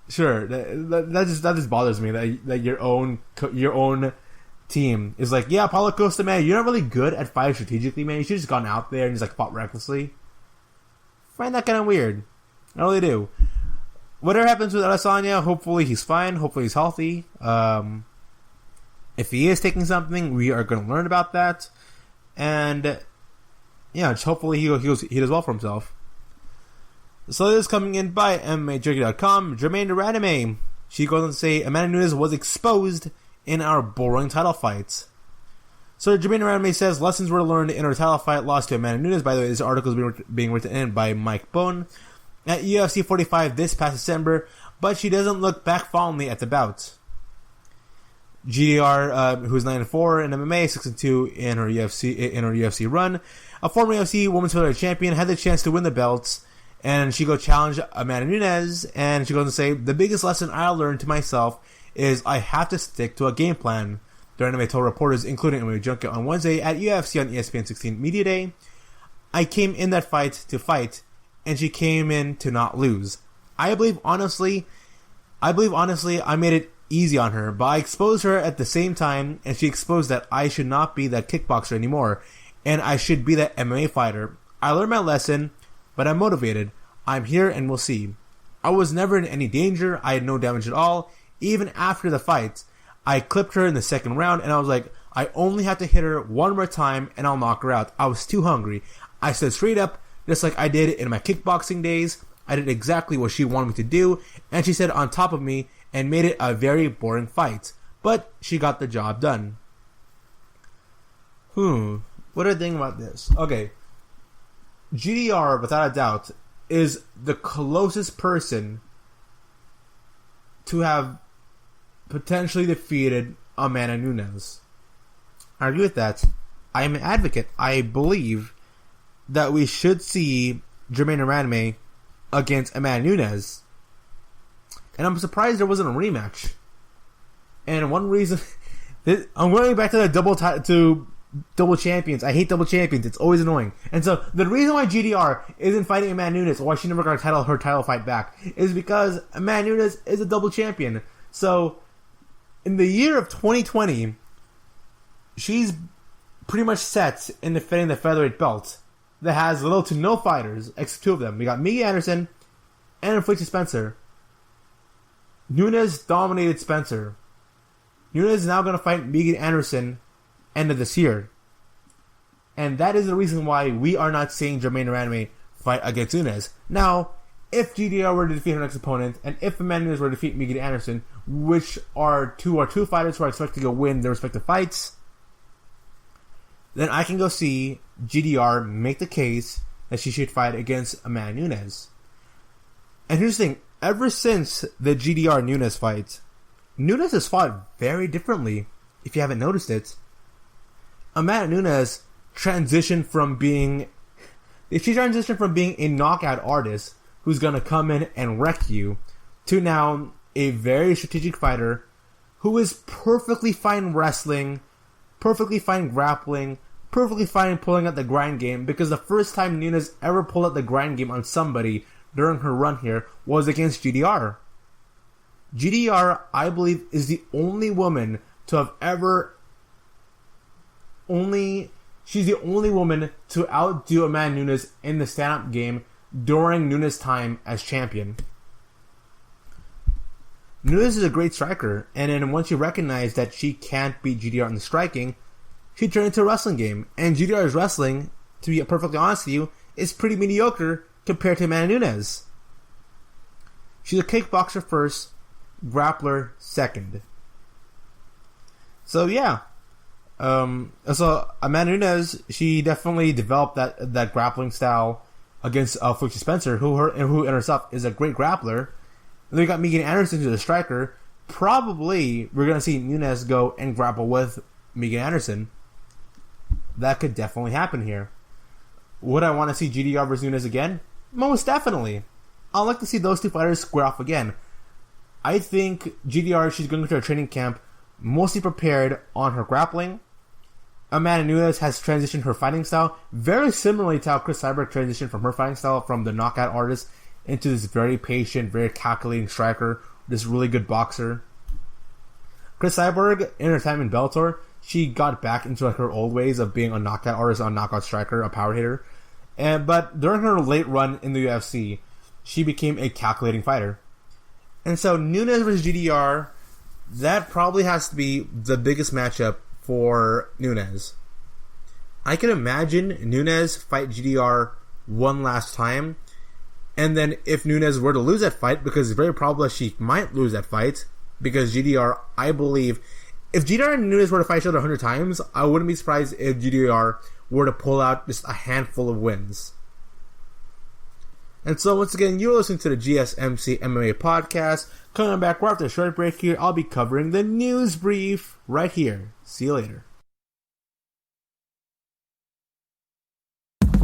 sure. That just bothers me that your own team is like, yeah, Paulo Costa, man, you're not really good at fighting strategically, man. You should have just gone out there and just like fought recklessly. I find that kind of weird. I really do. Whatever happens with Adesanya, hopefully he's fine. Hopefully he's healthy. If he is taking something, we are going to learn about that. And yeah, just hopefully he does well for himself. So this is coming in by MMAJockey.com. Jermaine Ranime. She goes on to say, Amanda Nunes was exposed in our boring title fights. So Jermaine Ranime says, lessons were learned in her title fight loss to Amanda Nunes. By the way, this article is being written in by Mike Bone at UFC 45 this past December, but she doesn't look back fondly at the bout. GDR, who's 9-4 in MMA, 6-2 in her UFC run, a former UFC Women's Featherweight Champion, had the chance to win the belts. And she go challenge Amanda Nunes, and she goes and say, the biggest lesson I learned to myself is I have to stick to a game plan. During MMA told reporters, including MMA Junket on Wednesday at UFC on ESPN 16 Media Day, I came in that fight to fight, and she came in to not lose. I believe honestly I made it easy on her, but I exposed her at the same time, and she exposed that I should not be that kickboxer anymore, and I should be that MMA fighter. I learned my lesson, but I'm motivated. I'm here and we'll see. I was never in any danger. I had no damage at all. Even after the fight, I clipped her in the second round and I was like, I only have to hit her one more time and I'll knock her out. I was too hungry. I stood straight up, just like I did in my kickboxing days. I did exactly what she wanted me to do, and she said on top of me and made it a very boring fight. But she got the job done. What do I think about this? Okay. GDR, without a doubt, is the closest person to have potentially defeated Amanda Nunes. I agree with that. I am an advocate. I believe that we should see Jermaine Ranime against Amanda Nunes. And I'm surprised there wasn't a rematch. And one reason... I'm going back to the double champions. I hate double champions. It's always annoying. And so the reason why GDR isn't fighting Amanda Nunes, or why she never got her title fight back, is because Amanda Nunes is a double champion. So in the year of 2020, she's pretty much set in defending the featherweight belt that has little to no fighters, except two of them. We got Miggy Anderson and Felicia Spencer. Nunes dominated Spencer. Nunes is now going to fight Miggy Anderson end of this year. And that is the reason why we are not seeing Germaine Randomay fight against Nunes. Now, if GDR were to defeat her next opponent, and if Amanda Nunes were to defeat Miggy Anderson, which are two fighters who are expected to go win their respective fights, then I can go see GDR make the case that she should fight against Amanda Nunes. And here's the thing, ever since the GDR Nunes fight, Nunes has fought very differently, if you haven't noticed it. Amanda Nunes transitioned from being a knockout artist who's going to come in and wreck you, to now a very strategic fighter who is perfectly fine wrestling, perfectly fine grappling, perfectly fine pulling out the grind game, because the first time Nunes ever pulled out the grind game on somebody during her run here was against GDR. GDR, I believe, is the only woman to have ever... She's the only woman to outdo Amanda Nunes in the stand-up game during Nunes' time as champion. Nunes is a great striker, and then once you recognize that she can't beat GDR in the striking, she turned into a wrestling game. And GDR's wrestling, to be perfectly honest with you, is pretty mediocre compared to Amanda Nunes. She's a kickboxer first, grappler second. So yeah. So Amanda Nunes, she definitely developed that grappling style against Felicia Spencer, who in herself is a great grappler. And then we got Miggy Anderson, who's a striker. Probably we're gonna see Nunes go and grapple with Miggy Anderson. That could definitely happen here. Would I want to see GDR versus Nunes again? Most definitely. I'd like to see those two fighters square off again. I think GDR, she's going to her training camp mostly prepared on her grappling. Amanda Nunes has transitioned her fighting style very similarly to how Chris Cyborg transitioned from her fighting style from the knockout artist into this very patient, very calculating striker, this really good boxer. Chris Cyborg, in her time in Bellator, she got back into her old ways of being a knockout artist, a knockout striker, a power hitter. But during her late run in the UFC, she became a calculating fighter. And so Nunes versus GDR, that probably has to be the biggest matchup for Nunes. I can imagine Nunes fight GDR one last time, and then if Nunes were to lose that fight, because it's very probable that she might lose that fight, because GDR, I believe, if GDR and Nunes were to fight each other 100 times, I wouldn't be surprised if GDR were to pull out just a handful of wins. And so once again, you're listening to the GSMC MMA podcast. Coming back right after a short break here, I'll be covering the news brief right here. See you later.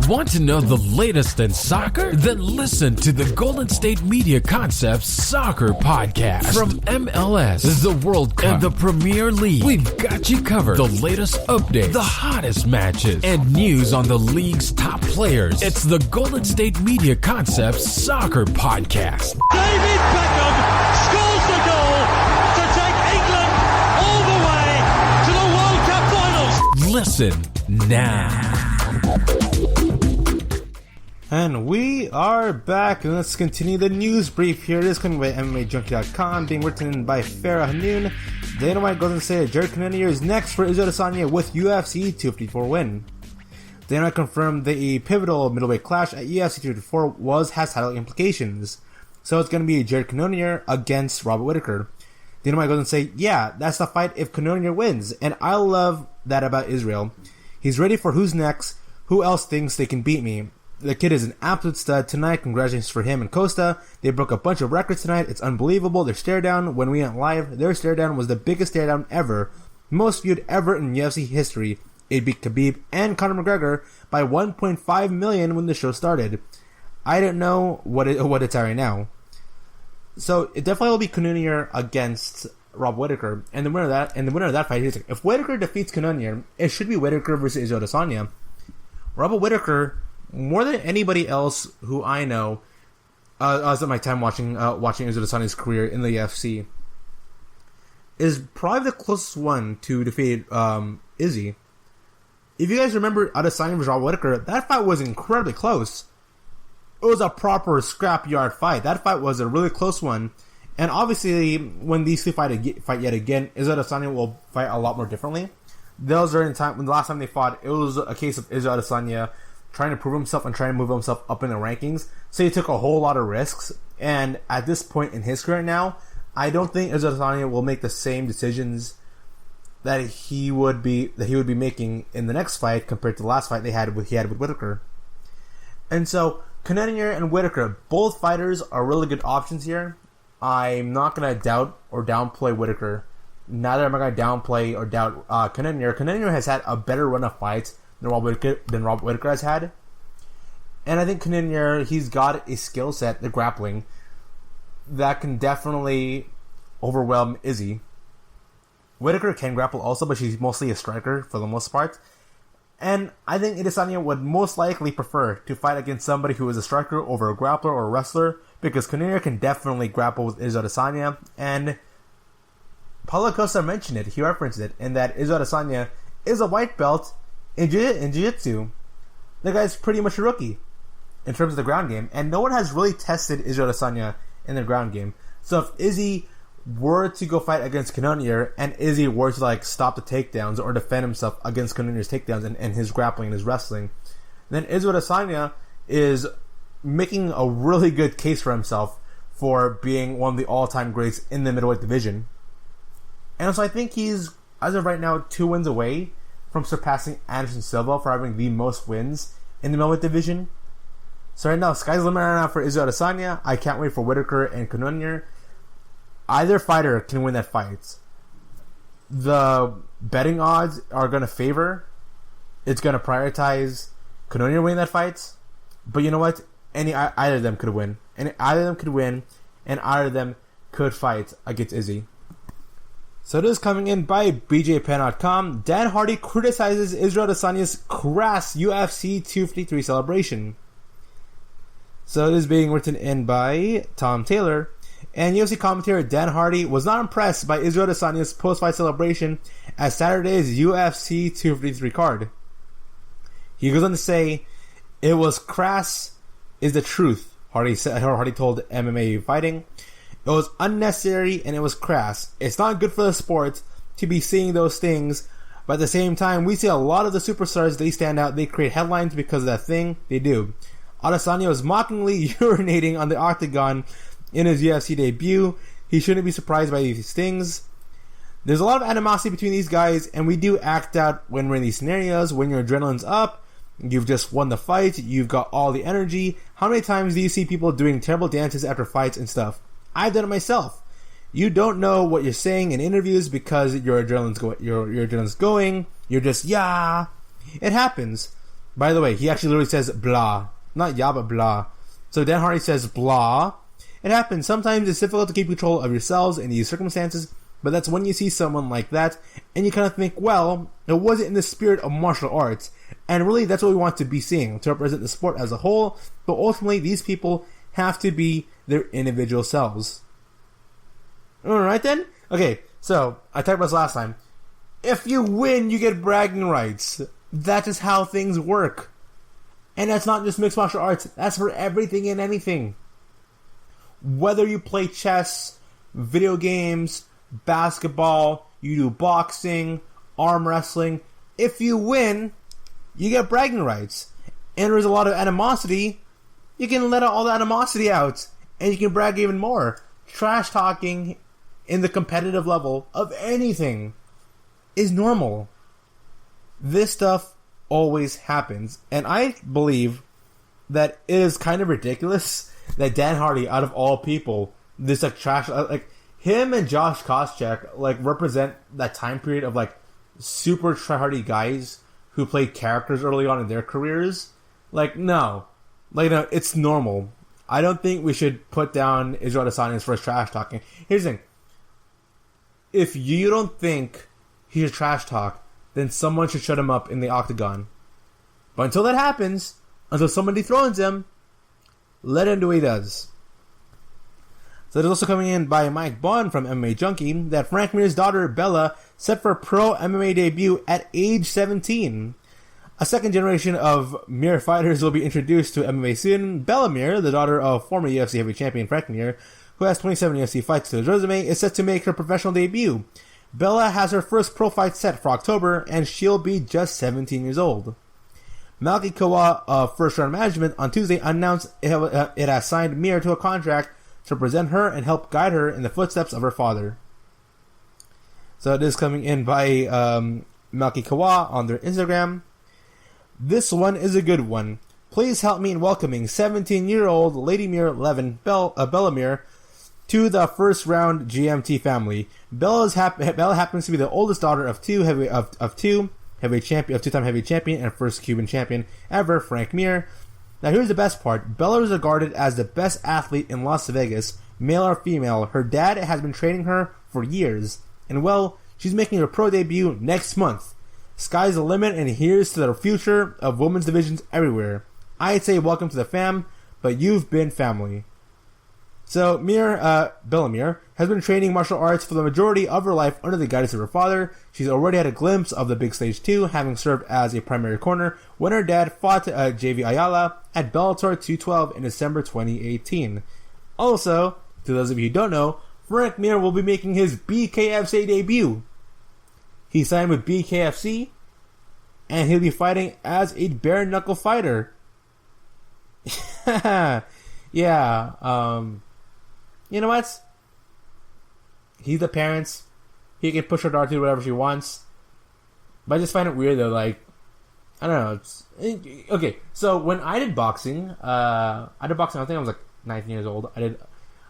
Want to know the latest in soccer? Then listen to the Golden State Media Concepts Soccer Podcast. From MLS, the World Cup, and the Premier League, we've got you covered. The latest updates, the hottest matches, and news on the league's top players. It's the Golden State Media Concepts Soccer Podcast. David Beckham scores the goal to take England all the way to the World Cup finals. Listen now. And we are back, and let's continue the news brief here. It is coming by MMAJunkie.com, being written by Farah Hanoun. Dana White goes on to say that Jared Cannonier is next for Israel Adesanya with UFC 254 win. Dana White confirmed the pivotal middleweight clash at UFC 254 has title implications. So it's going to be Jared Cannonier against Robert Whittaker. Dana White goes on to say, yeah, that's the fight if Cannonier wins, and I love that about Israel. He's ready for who's next, who else thinks they can beat me. The kid is an absolute stud tonight. Congratulations for him and Costa. They broke a bunch of records tonight. It's unbelievable. Their stare down, when we went live, their stare down was the biggest stare down ever. Most viewed ever in UFC history. It beat Khabib and Conor McGregor by 1.5 million when the show started. I don't know what it's at right now. So it definitely will be Cannonier against Rob Whittaker, and the winner of that fight, he's like, if Whittaker defeats Cannonier, it should be Whittaker versus Israel Adesanya. Robert Whittaker, more than anybody else who I know, I was at my time watching Israel Adesanya's career in the UFC, is probably the closest one to defeat Izzy. If you guys remember Adesanya versus Robert Whittaker, that fight was incredibly close. It was a proper scrapyard fight. That fight was a really close one. And obviously, when these two fight yet again, Israel Adesanya will fight a lot more differently. Those during the time when the last time they fought, it was a case of Israel Adesanya trying to prove himself and trying to move himself up in the rankings. So he took a whole lot of risks. And at this point in his career now, I don't think Israel Adesanya will make the same decisions that he would be making in the next fight compared to the last fight he had with Whittaker. And so Cannonier and Whittaker, both fighters are really good options here. I'm not going to doubt or downplay Whittaker. Neither am I going to downplay or doubt Cannonier. Cannonier has had a better run of fights than Rob Whittaker has had. And I think Cannonier, he's got a skill set, the grappling, that can definitely overwhelm Izzy. Whittaker can grapple also, but she's mostly a striker for the most part. And I think Adesanya would most likely prefer to fight against somebody who is a striker over a grappler or a wrestler, because Cannonier can definitely grapple with Israel Adesanya. And Paulo Costa mentioned it, he referenced it, in that Israel Adesanya is a white belt in Jiu-Jitsu. The guy's pretty much a rookie in terms of the ground game, and no one has really tested Israel Adesanya in the ground game. So if Izzy were to go fight against Cannonier, and Izzy were to stop the takedowns or defend himself against Cannonier's takedowns and his grappling and his wrestling, then Israel Adesanya is making a really good case for himself for being one of the all-time greats in the middleweight division. And so I think he's, as of right now, 2 wins away from surpassing Anderson Silva for having the most wins in the middleweight division. So right now, sky's the limit right now for Israel Adesanya. I can't wait for Whittaker and Cannonier. Either fighter can win that fight. The betting odds are going to favor, it's going to prioritize Cannonier winning that fight. But you know what? Either of them could win. And either of them could fight against Izzy. So this is coming in by BJPen.com. Dan Hardy criticizes Israel Adesanya's crass UFC 253 celebration. So this is being written in by Tom Taylor. And UFC commentator Dan Hardy was not impressed by Israel Adesanya's post-fight celebration at Saturday's UFC 253 card. He goes on to say, "It was crass is the truth," Hardy told MMA Fighting. "It was unnecessary and it was crass. It's not good for the sport to be seeing those things, but at the same time, we see a lot of the superstars, they stand out, they create headlines because of that thing they do. Adesanya was mockingly urinating on the octagon in his UFC debut. He shouldn't be surprised by these things. There's a lot of animosity between these guys, and we do act out when we're in these scenarios. When your adrenaline's up, you've just won the fight, you've got all the energy. How many times do you see people doing terrible dances after fights and stuff? I've done it myself. You don't know what you're saying in interviews because your adrenaline's going. You're just, yeah. It happens. By the way, he actually literally says blah. Not yeah, but blah. So Dan Hardy says blah. It happens. Sometimes it's difficult to keep control of yourselves in these circumstances, but that's when you see someone like that, and you kind of think, well, it wasn't in the spirit of martial arts, and really that's what we want to be seeing, to represent the sport as a whole, but ultimately these people have to be their individual selves." Alright then? Okay, so, I talked about this last time. If you win, you get bragging rights. That is how things work. And that's not just mixed martial arts, that's for everything and anything. Whether you play chess, video games, basketball, you do boxing, arm wrestling, if you win, you get bragging rights. And there's a lot of animosity, you can let all the animosity out, and you can brag even more. Trash talking in the competitive level of anything is normal. This stuff always happens, and I believe that it is kind of ridiculous that Dan Hardy, out of all people, this trash, him and Josh Koscheck, represent that time period of super tryhardy guys who played characters early on in their careers. No, it's normal. I don't think we should put down Israel Adesanya's first trash talking. Here's the thing. if you don't think he should trash talk, then someone should shut him up in the octagon. But until that happens, until someone dethrones him, let him do what he does. So there's also coming in by Mike Bond from MMA Junkie that Frank Mir's daughter Bella set for a pro MMA debut at age 17. A second generation of Mir fighters will be introduced to MMA soon. Bella Mir, the daughter of former UFC heavyweight champion Frank Mir, who has 27 UFC fights to his resume, is set to make her professional debut. Bella has her first pro fight set for October, and she'll be just 17 years old. Malky Kawa of First Round Management on Tuesday announced it has signed Mir to a contract to represent her and help guide her in the footsteps of her father. So it is coming in by Malky Kawa on their Instagram. This one is a good one. Please help me in welcoming 17-year-old Lady Mir Levin Bella Mir to the First Round GMT family. Bella happens to be the oldest daughter of two-time heavyweight champion and first Cuban champion ever, Frank Mir. Now here's the best part. Bella is regarded as the best athlete in Las Vegas, male or female. Her dad has been training her for years. And well, she's making her pro debut next month. Sky's the limit, and here's to the future of women's divisions everywhere. I'd say welcome to the fam, but you've been family. So Bella Mir has been training martial arts for the majority of her life under the guidance of her father. She's already had a glimpse of the big stage too, having served as a primary corner when her dad fought JV Ayala at Bellator 212 in December 2018. Also, to those of you who don't know, Frank Mir will be making his BKFC debut. He signed with BKFC, and he'll be fighting as a bare knuckle fighter. Yeah, you know what? He's the parents. He can push her daughter to do whatever she wants. But I just find it weird though, like, I don't know. Okay, so when I did boxing, I think I was like 19 years old. There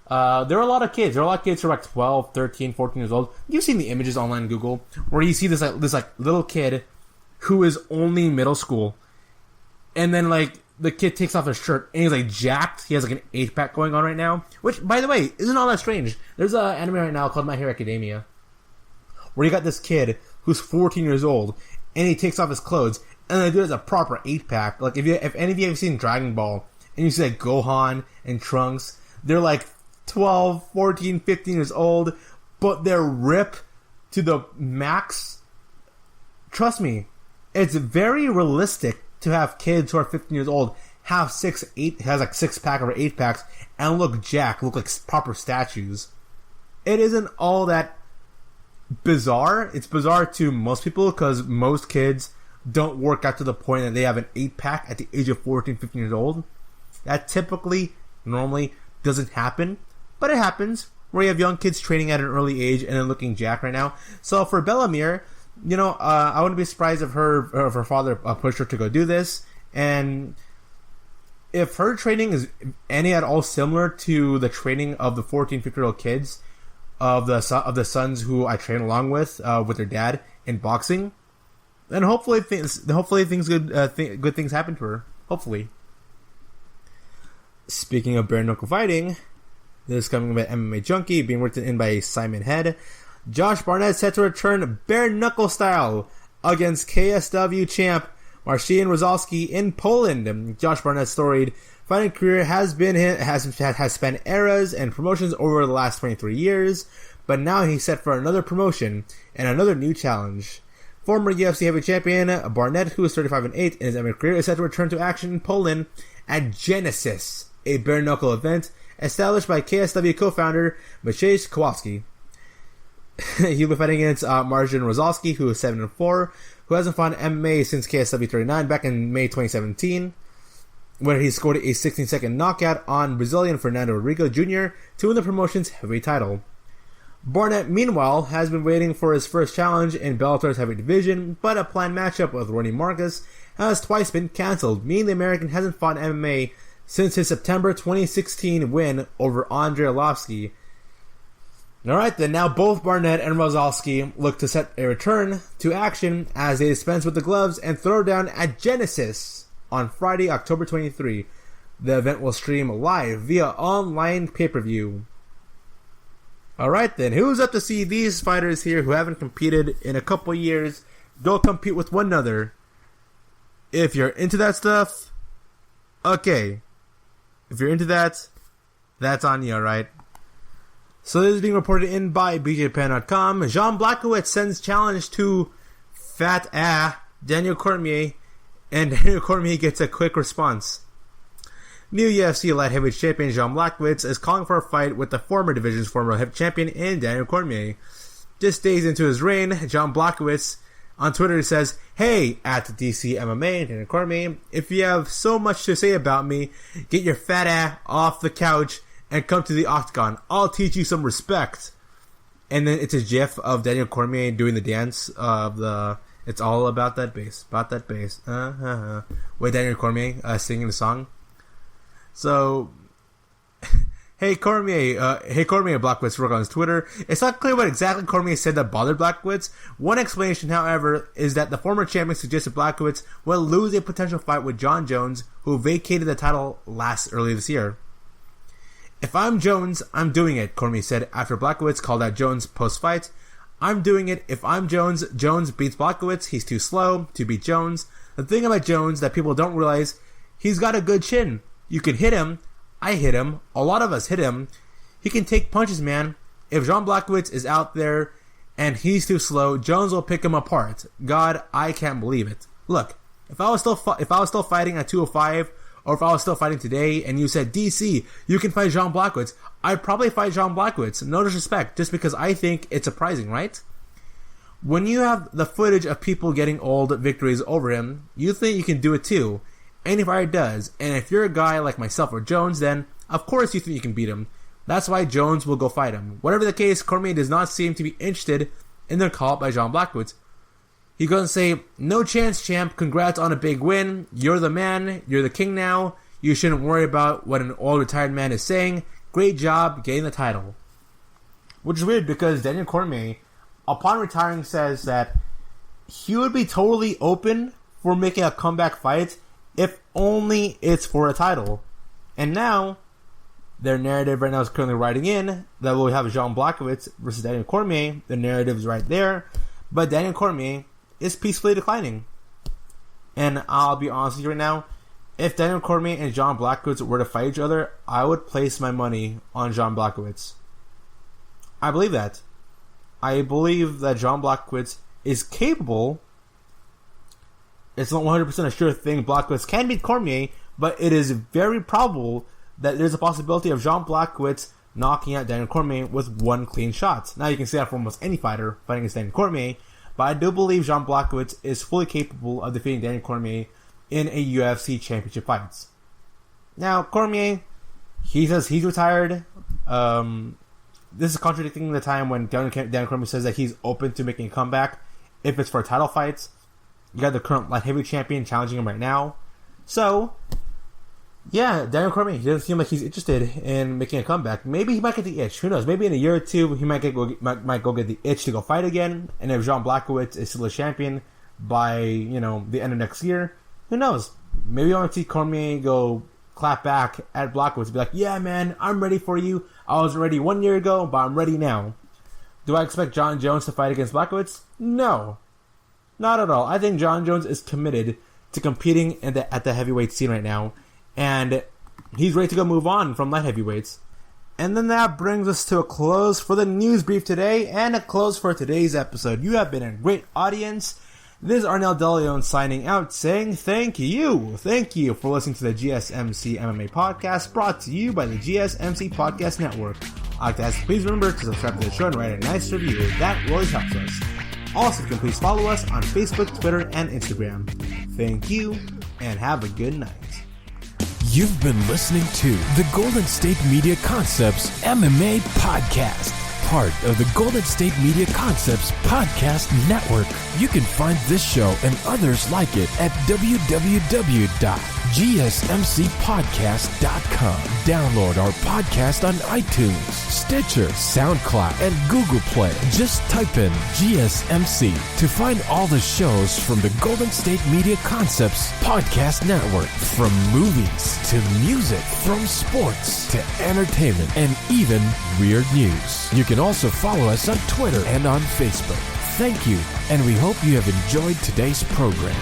were a lot of kids. There were a lot of kids who were like 12, 13, 14 years old. You've seen the images online on Google where you see this little kid who is only middle school. And then like the kid takes off his shirt and he's like jacked. He has like an 8-pack going on right now. Which, by the way, isn't all that strange. There's an anime right now called My Hero Academia where you got this kid who's 14 years old and he takes off his clothes and they do it as a proper 8-pack. Like if any of you have seen Dragon Ball and you see like Gohan and Trunks, they're like 12, 14, 15 years old, but they're ripped to the max. Trust me, it's very realistic to have kids who are 15 years old have 6-pack or 8-packs and look jacked, look like proper statues. It isn't all that bizarre. It's bizarre to most people because most kids don't work out to the point that they have an 8-pack at the age of 14, 15 years old. That normally doesn't happen, but it happens where you have young kids training at an early age and then looking jacked right now. So for Bella Mir, you know, I wouldn't be surprised if her father pushed her to go do this. And if her training is any at all similar to the training of the 14, 15-year-old kids of the sons who I train along with their dad in boxing, then hopefully good things happen to her. Hopefully. Speaking of bare knuckle fighting, this is coming by MMA Junkie, being written in by Simon Head. Josh Barnett set to return bare knuckle style against KSW champ Marcin Rozalski in Poland. Josh Barnett's storied fighting career has spanned eras and promotions over the last 23 years, but now he's set for another promotion and another new challenge. Former UFC heavyweight champion Barnett, who is 35-8 in his MMA career, is set to return to action in Poland at Genesis, a bare knuckle event established by KSW co-founder Maciej Kowalski. He'll be fighting against Marcin Rozalski, who is 7-4, who hasn't fought MMA since KSW 39 back in May 2017, where he scored a 16-second knockout on Brazilian Fernando Rodrigo Jr. to win the promotion's heavyweight title. Barnett, meanwhile, has been waiting for his first challenge in Bellator's heavyweight division, but a planned matchup with Ronnie Marcus has twice been cancelled, meaning the American hasn't fought MMA since his September 2016 win over Andrei Arlovsky. Alright then, now both Barnett and Rozalski look to set a return to action as they dispense with the gloves and throw down at Genesis on Friday, October 23. The event will stream live via online pay-per-view. Alright then, who's up to see these fighters here who haven't competed in a couple years go compete with one another? If you're into that stuff, okay. If you're into that, that's on you, alright? So this is being reported in by BJPen.com. Jean Blachowicz sends challenge to Daniel Cormier, and Daniel Cormier gets a quick response. New UFC light heavyweight champion Jean Blachowicz is calling for a fight with the former division's former heavyweight champion in Daniel Cormier. Just days into his reign, Jean Blachowicz on Twitter says, "Hey, at DC MMA, Daniel Cormier, if you have so much to say about me, get your fat ass off the couch and come to the octagon. I'll teach you some respect." And then it's a gif of Daniel Cormier doing the dance of the "It's all about that bass, with Daniel Cormier singing the song. So, hey Cormier, Blachowicz wrote on his Twitter. It's not clear what exactly Cormier said that bothered Blachowicz. One explanation, however, is that the former champion suggested Blachowicz will lose a potential fight with John Jones, who vacated the title earlier this year. "If I'm Jones, I'm doing it," Cormier said after Blachowicz called out Jones post-fight. "I'm doing it. If I'm Jones, Jones beats Blachowicz. He's too slow to beat Jones. The thing about Jones that people don't realize, he's got a good chin. You can hit him. I hit him. A lot of us hit him. He can take punches, man. If Jean Blachowicz is out there and he's too slow, Jones will pick him apart. God, I can't believe it. Look, if I was still fighting at 205, or if I was still fighting today, and you said, DC, you can fight Jean Blachowicz, I'd probably fight Jean Blachowicz. No disrespect, just because I think it's surprising, right? When you have the footage of people getting old victories over him, you think you can do it too. Any fighter does, and if you're a guy like myself or Jones, then of course you think you can beat him. That's why Jones will go fight him. Whatever the case, Cormier does not seem to be interested in their call by Jean Blachowicz. He goes and say, "No chance, champ. Congrats on a big win. You're the man. You're the king now. You shouldn't worry about what an old retired man is saying. Great job getting the title." Which is weird because Daniel Cormier, upon retiring, says that he would be totally open for making a comeback fight if only it's for a title. And now, their narrative right now is currently writing in that we'll have Jean Blachowicz versus Daniel Cormier. The narrative is right there. But Daniel Cormier is peacefully declining. And I'll be honest with you right now, if Daniel Cormier and Jean Blachowicz were to fight each other, I would place my money on Jean Blachowicz. I believe that. I believe that Jean Blachowicz is capable. It's not 100% a sure thing Blachowicz can beat Cormier, but it is very probable that there's a possibility of Jean Blachowicz knocking out Daniel Cormier with one clean shot. Now you can say that for almost any fighter fighting against Daniel Cormier, but I do believe Jean Blachowicz is fully capable of defeating Daniel Cormier in a UFC championship fight. Now, Cormier, he says he's retired. This is contradicting the time when Daniel Cormier says that he's open to making a comeback if it's for title fights. You got the current light heavyweight champion challenging him right now. So, yeah, Daniel Cormier, he doesn't seem like he's interested in making a comeback. Maybe he might get the itch. Who knows? Maybe in a year or two, he might go get the itch to go fight again. And if Jean Blachowicz is still a champion by, the end of next year, who knows? Maybe I want to see Cormier go clap back at Blachowicz and be like, "Yeah, man, I'm ready for you. I was ready 1 year ago, but I'm ready now." Do I expect John Jones to fight against Blachowicz? No. Not at all. I think John Jones is committed to competing at the heavyweight scene right now, and he's ready to go move on from light heavyweights. And then that brings us to a close for the news brief today, and a close for today's episode. You have been a great audience. This is Arnel DeLeon signing out, saying thank you. Thank you for listening to the GSMC MMA podcast, brought to you by the GSMC Podcast Network. I'd like to ask, please remember to subscribe to the show and write a nice review. That really helps us. Also, you can please follow us on Facebook, Twitter, and Instagram. Thank you, and have a good night. You've been listening to the Golden State Media Concepts MMA Podcast, part of the Golden State Media Concepts Podcast Network. You can find this show and others like it at www.gsmc.com. GSMCpodcast.com. Download our podcast on iTunes, Stitcher, SoundCloud, and Google Play. Just type in GSMC to find all the shows from the Golden State Media Concepts Podcast Network. From movies to music, from sports to entertainment, and even weird news. You can also follow us on Twitter and on Facebook. Thank you, and we hope you have enjoyed today's program.